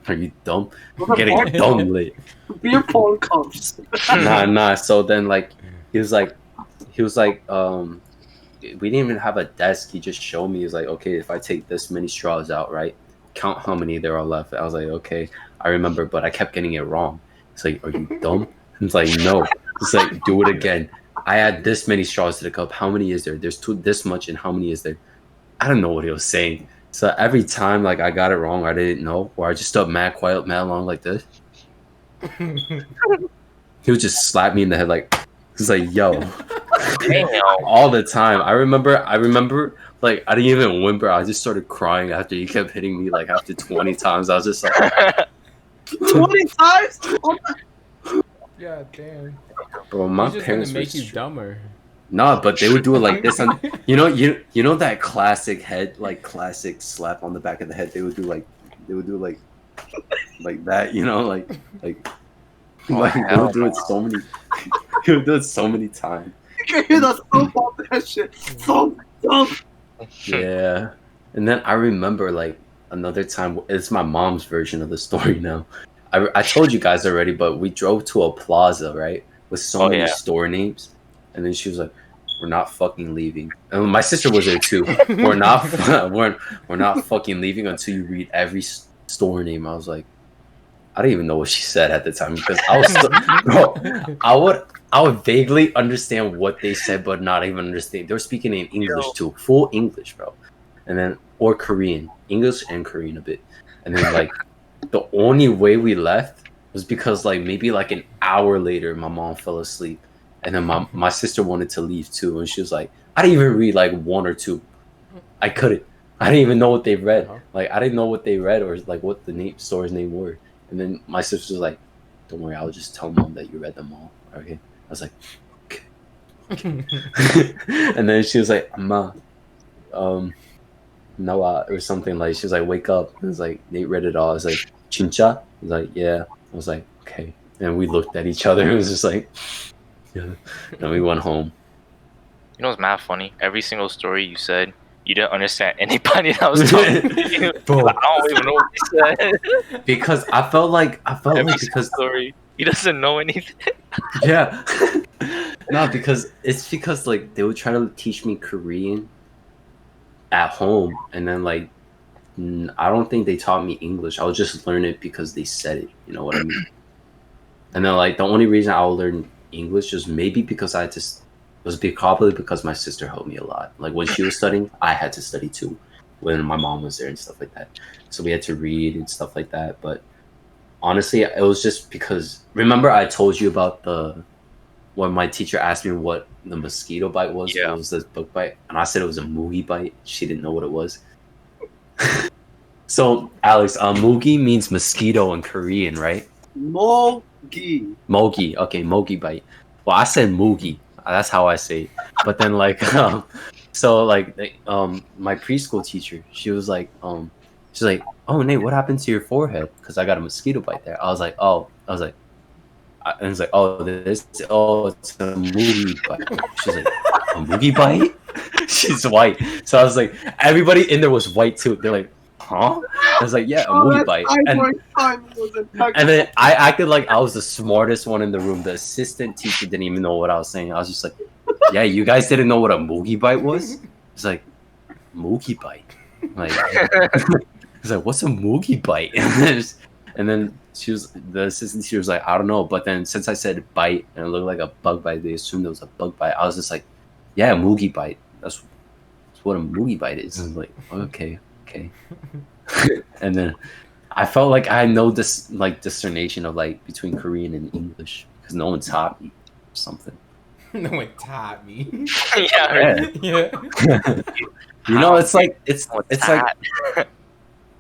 Are you dumb? I'm getting dumb lit. beer pong cups. Nah. So then like, he was like, we didn't even have a desk. He just showed me. He was like, okay, if I take this many straws out, right? Count how many there are left. I was like, okay, I remember, but I kept getting it wrong. It's like, are you dumb? It's like, no. It's like, do it again. I add this many straws to the cup. How many is there? There's this much, and how many is there? I don't know what he was saying. So every time, like, I got it wrong, or I didn't know, or I just stood mad quiet, mad long like this. He would just slap me in the head, like, he's like, yo. Damn. All the time. I remember, like, I didn't even whimper. I just started crying after he kept hitting me, like, after 20 times. I was just like, 20 times? Oh Yeah, damn. Bro, my He's just parents gonna were make you dumber. nah, but they would do it like this. And you know that classic head, like classic slap on the back of the head. They would do like that. You know, like like they hell would do it so many. They would do it so many times. You can hear the thump off that shit. Thump, thump. Yeah, and then I remember like another time. It's my mom's version of the story now. I told you guys already, but we drove to a plaza, right, with so Oh, many yeah. store names, and then she was like, "We're not fucking leaving." And my sister was there too. We're not we're not fucking leaving until you read every store name. I was like, I didn't even know what she said at the time because I was bro. I would vaguely understand what they said, but not even understand. They were speaking in English too, full English, bro, and then or Korean, English and Korean a bit, and then like the only way we left was because like maybe like an hour later, my mom fell asleep, and then my sister wanted to leave too, and she was like, I didn't even read like one or two. I couldn't. I didn't even know what they read. Like I didn't know what they read or like what the store's name were. And then my sister was like, "Don't worry, I'll just tell mom that you read them all." Okay. I was like, "Okay." And then she was like, "Ma, Noah," or something like. She was like, "Wake up!" I was like, "Nate read it all." I was like, "Chincha?" I was like, "Yeah." I was like, "Okay." And we looked at each other. It was just like, yeah. And we went home. You know what's mad funny? Every single story you said, you didn't understand anybody that was talking to you. Bro. Like, I don't even know what they said. Because I felt like Every because single story, he doesn't know anything. yeah. No, because it's because like they would try to teach me Korean at home, and then like I don't think they taught me English. I would just learn it because they said it. You know what I mean? And then like the only reason I would learn English is maybe because I just probably because my sister helped me a lot. Like when she was studying, I had to study too. When my mom was there and stuff like that, so we had to read and stuff like that. But honestly, it was just because remember I told you about when my teacher asked me what the mosquito bite was. Yeah. It was this bug bite, and I said it was a mugi bite. She didn't know what it was. So Alex, mugi means mosquito in Korean, right? Mogi. Mogi. Okay, mogi bite. Well, I said mugi. That's how I say it. But then like so like my preschool teacher, she was like she's like, "Oh, Nate, what happened to your forehead?" Because I got a mosquito bite there. I was like, and it's like, it's a mugi bite. She's like, "A mugi bite?" She's white. So I was like, everybody in there was white too. They're like, "Huh?" I was like, "Yeah, a mugi bite." And then I acted like I was the smartest one in the room. The assistant teacher didn't even know what I was saying. I was just like, "Yeah, you guys didn't know what a mugi bite was?" It's like, "Mugi bite." Like, it's like, "What's a mugi bite?" And then the assistant teacher was like, "I don't know." But then since I said bite and it looked like a bug bite, they assumed it was a bug bite. I was just like, "Yeah, a mugi bite. That's what a mugi bite is." And I was like, okay. And then I felt like I know this like discernation of like between Korean and English because no one taught me or something. No one taught me. Yeah. Yeah. You know, it's like that?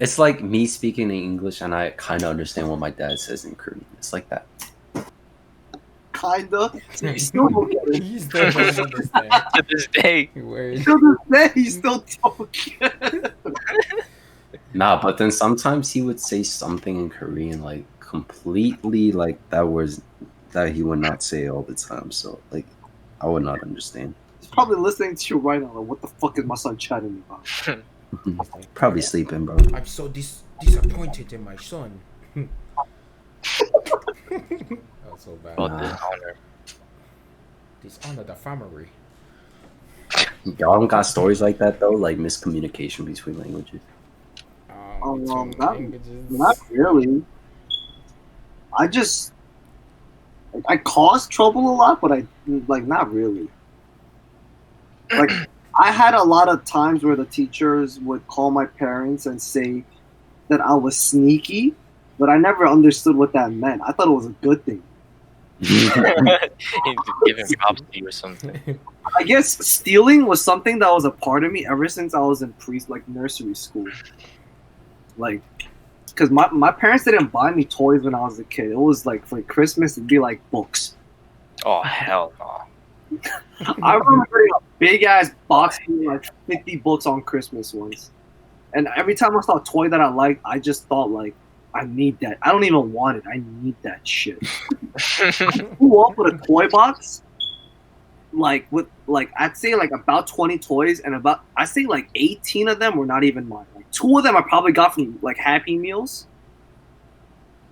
it's like me speaking in English and I kind of understand what my dad says in Korean. It's like that. Kinda. You still don't get it. You still don't understand. To this day. Word. To this day, you still don't get it. Nah, but then sometimes he would say something in Korean like completely like that he would not say all the time. So like I would not understand. He's probably listening to you right now. Like, what the fuck is my son chatting about? Probably sleeping, bro. I'm so disappointed in my son. That was so bad. About Nah. dishonor. Dishonor the family. Y'all don't got stories like that though, like miscommunication between languages. Between Not languages. really. I cause trouble a lot, but I like not really. Like I had a lot of times where the teachers would call my parents and say that I was sneaky, but I never understood what that meant. I thought it was a good thing. He's giving props to you or something. I guess stealing was something that was a part of me ever since I was in nursery school. Like, because my parents didn't buy me toys when I was a kid. It was like for Christmas, it'd be like books. Oh hell no. I remember getting a big ass box with like 50 books on Christmas once. And every time I saw a toy that I liked, I just thought like, I need that. I don't even want it. I need that shit. Grew up with a toy box, like with like I'd say like about 20 toys, and about I say like 18 of them were not even mine. Like 2 of them I probably got from like Happy Meals,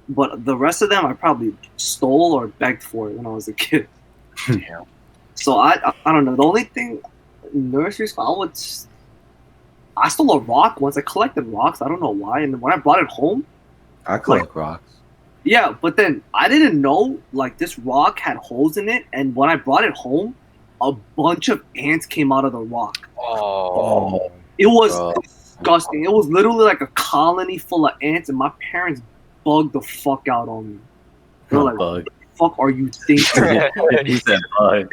but the rest of them I probably stole or begged for when I was a kid. Damn. So I don't know. The only thing nursery school I stole a rock once. I collected rocks. I don't know why. And when I brought it home, I collect rocks. yeah, but then I didn't know like this rock had holes in it. And when I brought it home, a bunch of ants came out of the rock. Oh. It was Bro. disgusting. It was literally like a colony full of ants, and my parents bugged the fuck out on me. They were like, Bug. "Fuck, are you thinking?" He said bug.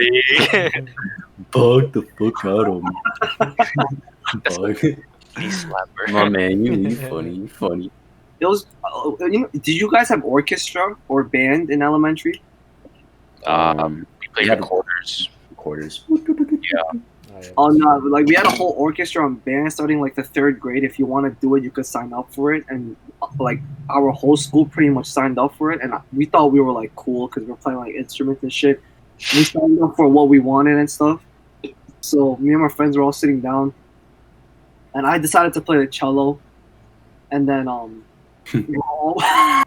Bug the fuck out of me. Bug. Knee slapper. My man, you funny. You funny. It was. Did you guys have orchestra or band in elementary? We played yeah. quarters. Quarters. Oh no! Like we had a whole orchestra and band starting like the 3rd grade. If you want to do it, you could sign up for it, and like our whole school pretty much signed up for it. And we thought we were like cool because we were playing like instruments and shit. We signed up for what we wanted and stuff. So me and my friends were all sitting down, and I decided to play the cello. And then you know, I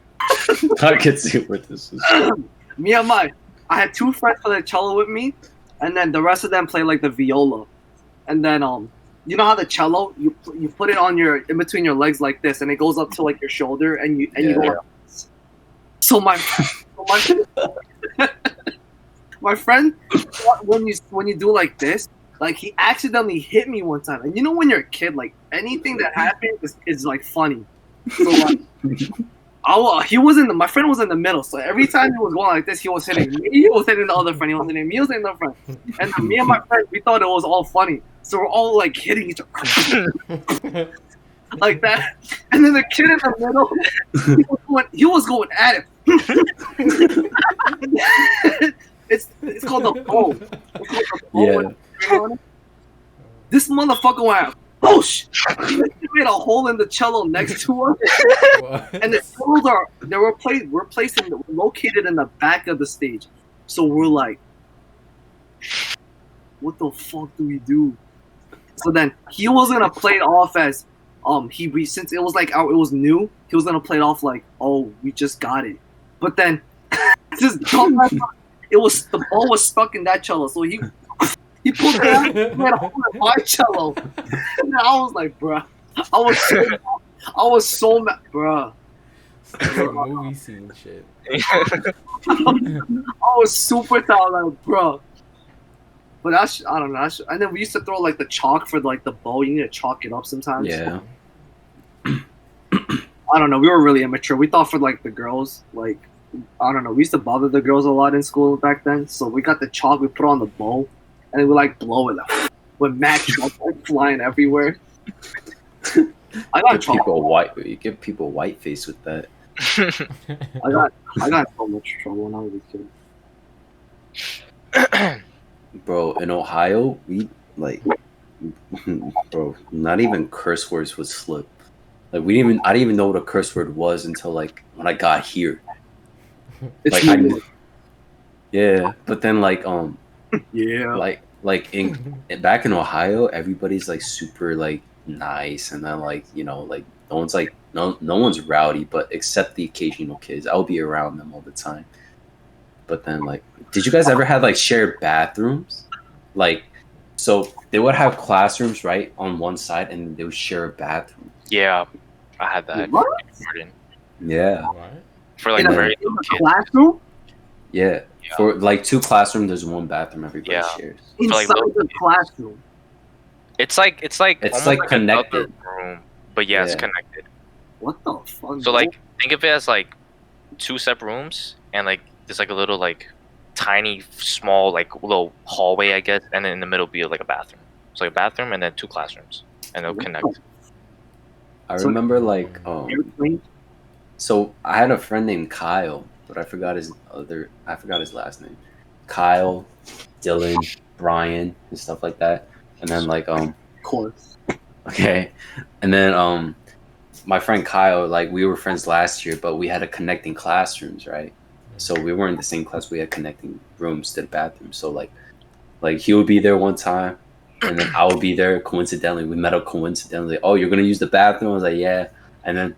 can see where this is. I had 2 friends play the cello with me, and then the rest of them play like the viola. And then you know how the cello you put it on your in between your legs like this, and it goes up to like your shoulder, and you go like this. So my my friend, when you do like this, like he accidentally hit me one time. And you know when you're a kid, like anything that happens is like funny. So like, he was my friend was in the middle. So every time he was going like this, he was hitting me. He was hitting the other friend. He was hitting me. He was hitting the friend. And then me and my friend, we thought it was all funny. So we're all like hitting each other like that. And then the kid in the middle, he was going at it. It's called the bow. It's called the bow. Yeah. This motherfucker went, oh shit! He made a hole in the cello next to us, and the cellos we're located in the back of the stage. So we're like, what the fuck do we do? So then he was gonna play it off as since it was like it was new, he was gonna play it off like, oh, we just got it. But then just the ball was stuck in that cello, so he pulled it out, he made a hole in my cello. And I was like, bruh, I was so mad, bruh. Like movie scene shit. I was super tired, like, bruh. But I don't know. And then we used to throw like the chalk for like the bow. You need to chalk it up sometimes. Yeah. I don't know. We were really immature. We thought for like the girls, like I don't know. We used to bother the girls a lot in school back then. So we got the chalk. We put on the bow, and then we like blow it like, with mad chalk like, flying everywhere. I got chalk. You give people white face with that. I got so much trouble when I was a kid. Bro, in Ohio, we like, bro, not even curse words would slip. Like I didn't even know what a curse word was until like when I got here. It's Like yeah, but then like yeah. like back in Ohio, everybody's like super like nice, and then like like no one's rowdy, but except the occasional kids. I'll be around them all the time. But then like, did you guys ever have like shared bathrooms? Like, so they would have classrooms right on one side, and they would share a bathroom. Yeah, I had that. What? Yeah, What? For like In a very little kids. classroom? yeah. Yeah. For like 2 classrooms, there's 1 bathroom everybody Yeah. shares. Inside little the kids. classroom. It's like It's almost like another connected. room, but yeah, it's Yeah. connected. What the fuck? So like, think of it as like 2 separate rooms, and like there's like a little like tiny small like little hallway, I guess, and then in the middle be like a bathroom. So like a bathroom and then 2 classrooms, and they'll connect. I So- remember like Airplane? So I had a friend named Kyle, but I forgot his last name. Kyle, Dylan, Brian, and stuff like that. And then like Of course. okay, and then my friend Kyle, like we were friends last year, but we had a connecting classrooms, right? So we weren't in the same class. We had connecting rooms to the bathroom. So like he would be there one time, and then I would be there coincidentally. We met up coincidentally. Oh, you're gonna use the bathroom? I was like, yeah. And then,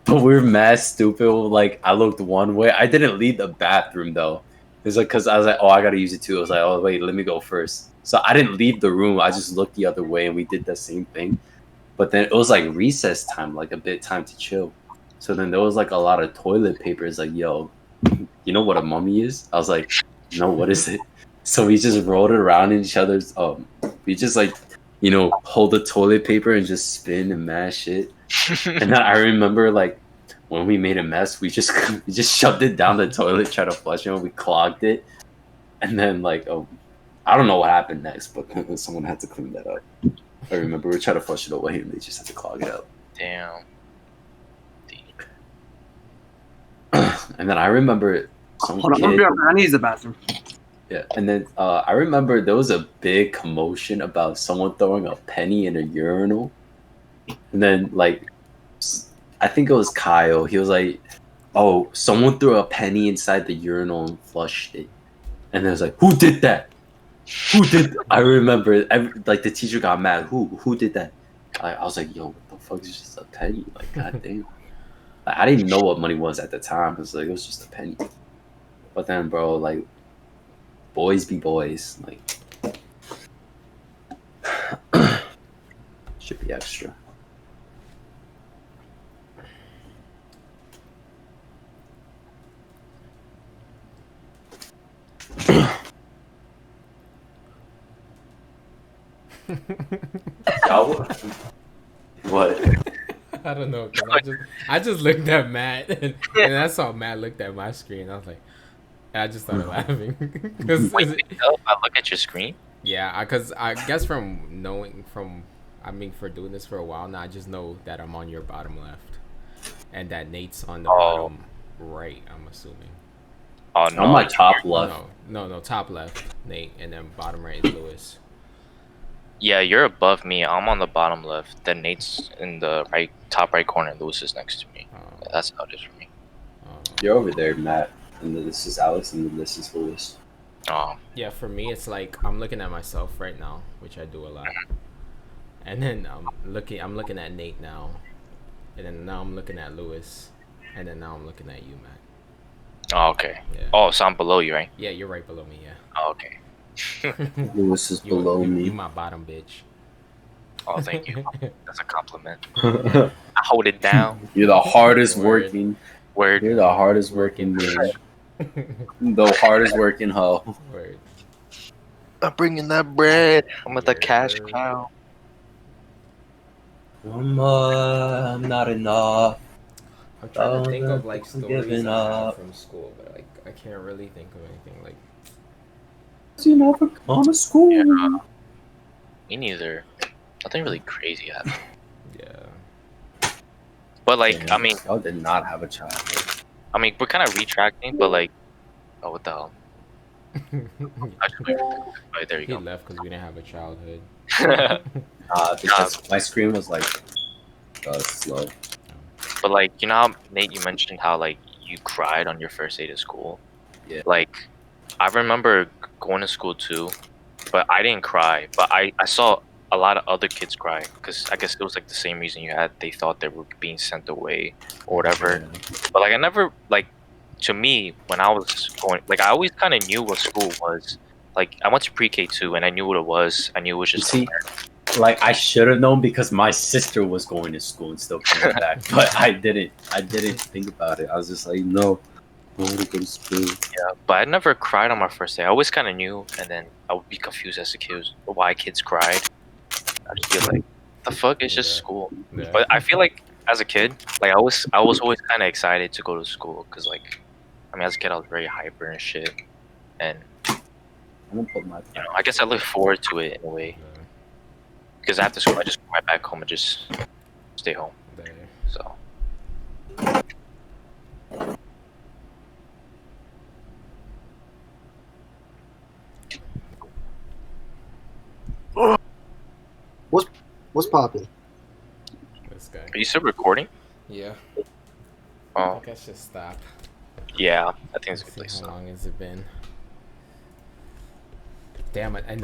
but we were mad stupid. Like I looked one way. I didn't leave the bathroom though. It's like because I was like, oh, I gotta use it too. I was like, oh wait, let me go first. So I didn't leave the room. I just looked the other way, and we did the same thing. But then it was like recess time, like a bit time to chill. So then there was like a lot of toilet paper. It's like, yo, you know what a mummy is? I was like, no, what is it? So we just rolled it around in each other's. We just like, hold the toilet paper and just spin and mash it. And then I remember like when we made a mess, we just we just shoved it down the toilet, tried to flush it, and we clogged it. And then like, I don't know what happened next, but someone had to clean that up. I remember we were trying to flush it away, and they just had to clog it up. Damn. And then I remember some Hold on, kid. I need the bathroom. Yeah, and then I remember there was a big commotion about someone throwing a penny in a urinal, and then like, I think it was Kyle. He was like, "Oh, someone threw a penny inside the urinal and flushed it," and it was like, "Who did that? Who did?" I remember, like the teacher got mad. Who did that? I was like, "Yo, what the fuck is just a penny? Like, goddamn." Like, I didn't even know what money was at the time. It was just a penny. But then, bro, like, boys be boys. Like, should be extra. What? I don't know. 'Cause I just looked at Matt, and I saw Matt looked at my screen. I was like, I just started laughing. Wait, if I look at your screen? Yeah, because I guess for doing this for a while now, I just know that I'm on your bottom left, and that Nate's on the bottom right. I'm assuming. Oh no, On my top left. No, top left, Nate, and then bottom right is Lewis. Yeah, you're above me. I'm on the bottom left. Then Nate's in the top right corner. Lewis is next to me. That's how it is for me. You're over there, Matt. And then this is Alex, and then this is Lewis. Oh. Yeah, for me, it's like I'm looking at myself right now, which I do a lot, and then I'm looking at Nate now, and then now I'm looking at Lewis, and then now I'm looking at you, Matt. Oh, okay. Yeah. Oh, so I'm below you, right? Yeah, you're right below me. Yeah. Oh, okay. Lewis is below me. You my bottom bitch. Oh, thank you. That's a compliment. I hold it down. You're the hardest Word. working. Word. You're the hardest working man. The hardest working hoe. Word. I'm bringing that bread. I'm with the Yeah. cash cow. I'm not enough. I'm trying to think of like I'm stories giving I have up. from school, but like I can't really think of anything. Like You never gone to school. Yeah. Me neither. Nothing really crazy happened. yeah. But like, I mean, y'all did not have a child. we're kind of retracting, but like, oh, what the hell? Right, there you He go. left because we didn't have a childhood. Because my screen was like slow. But like, you know how Nate, you mentioned how like you cried on your first day to school. Yeah. Like, I remember going to school too, but I didn't cry. But I saw a lot of other kids cry because I guess it was like the same reason you had. They thought they were being sent away or whatever. But like, I never like. To me, when I was going, like, I always kind of knew what school was. Like, I went to pre-K too, and I knew what it was. I knew it was just. See, like I should have known because my sister was going to school and still coming back, but I didn't. I didn't think about it. I was just like, no, I want to go to school. Yeah, but I never cried on my first day. I always kind of knew, and then I would be confused as to kids why kids cried. I just feel like, the fuck, it's just Yeah. school. Yeah. But I feel like as a kid, like I was always kind of excited to go to school because like, I mean, as a kid I was very hyper and shit, and I'm gonna put my. you know, I guess I look forward to it in a way Yeah. because after school I just go right back home and just stay home. There. So What's poppin'? This guy. Are you still recording? Yeah. I Oh, think I should stop. yeah. I think it's a Let's good place. see to how stop. long has it been. Damn it! And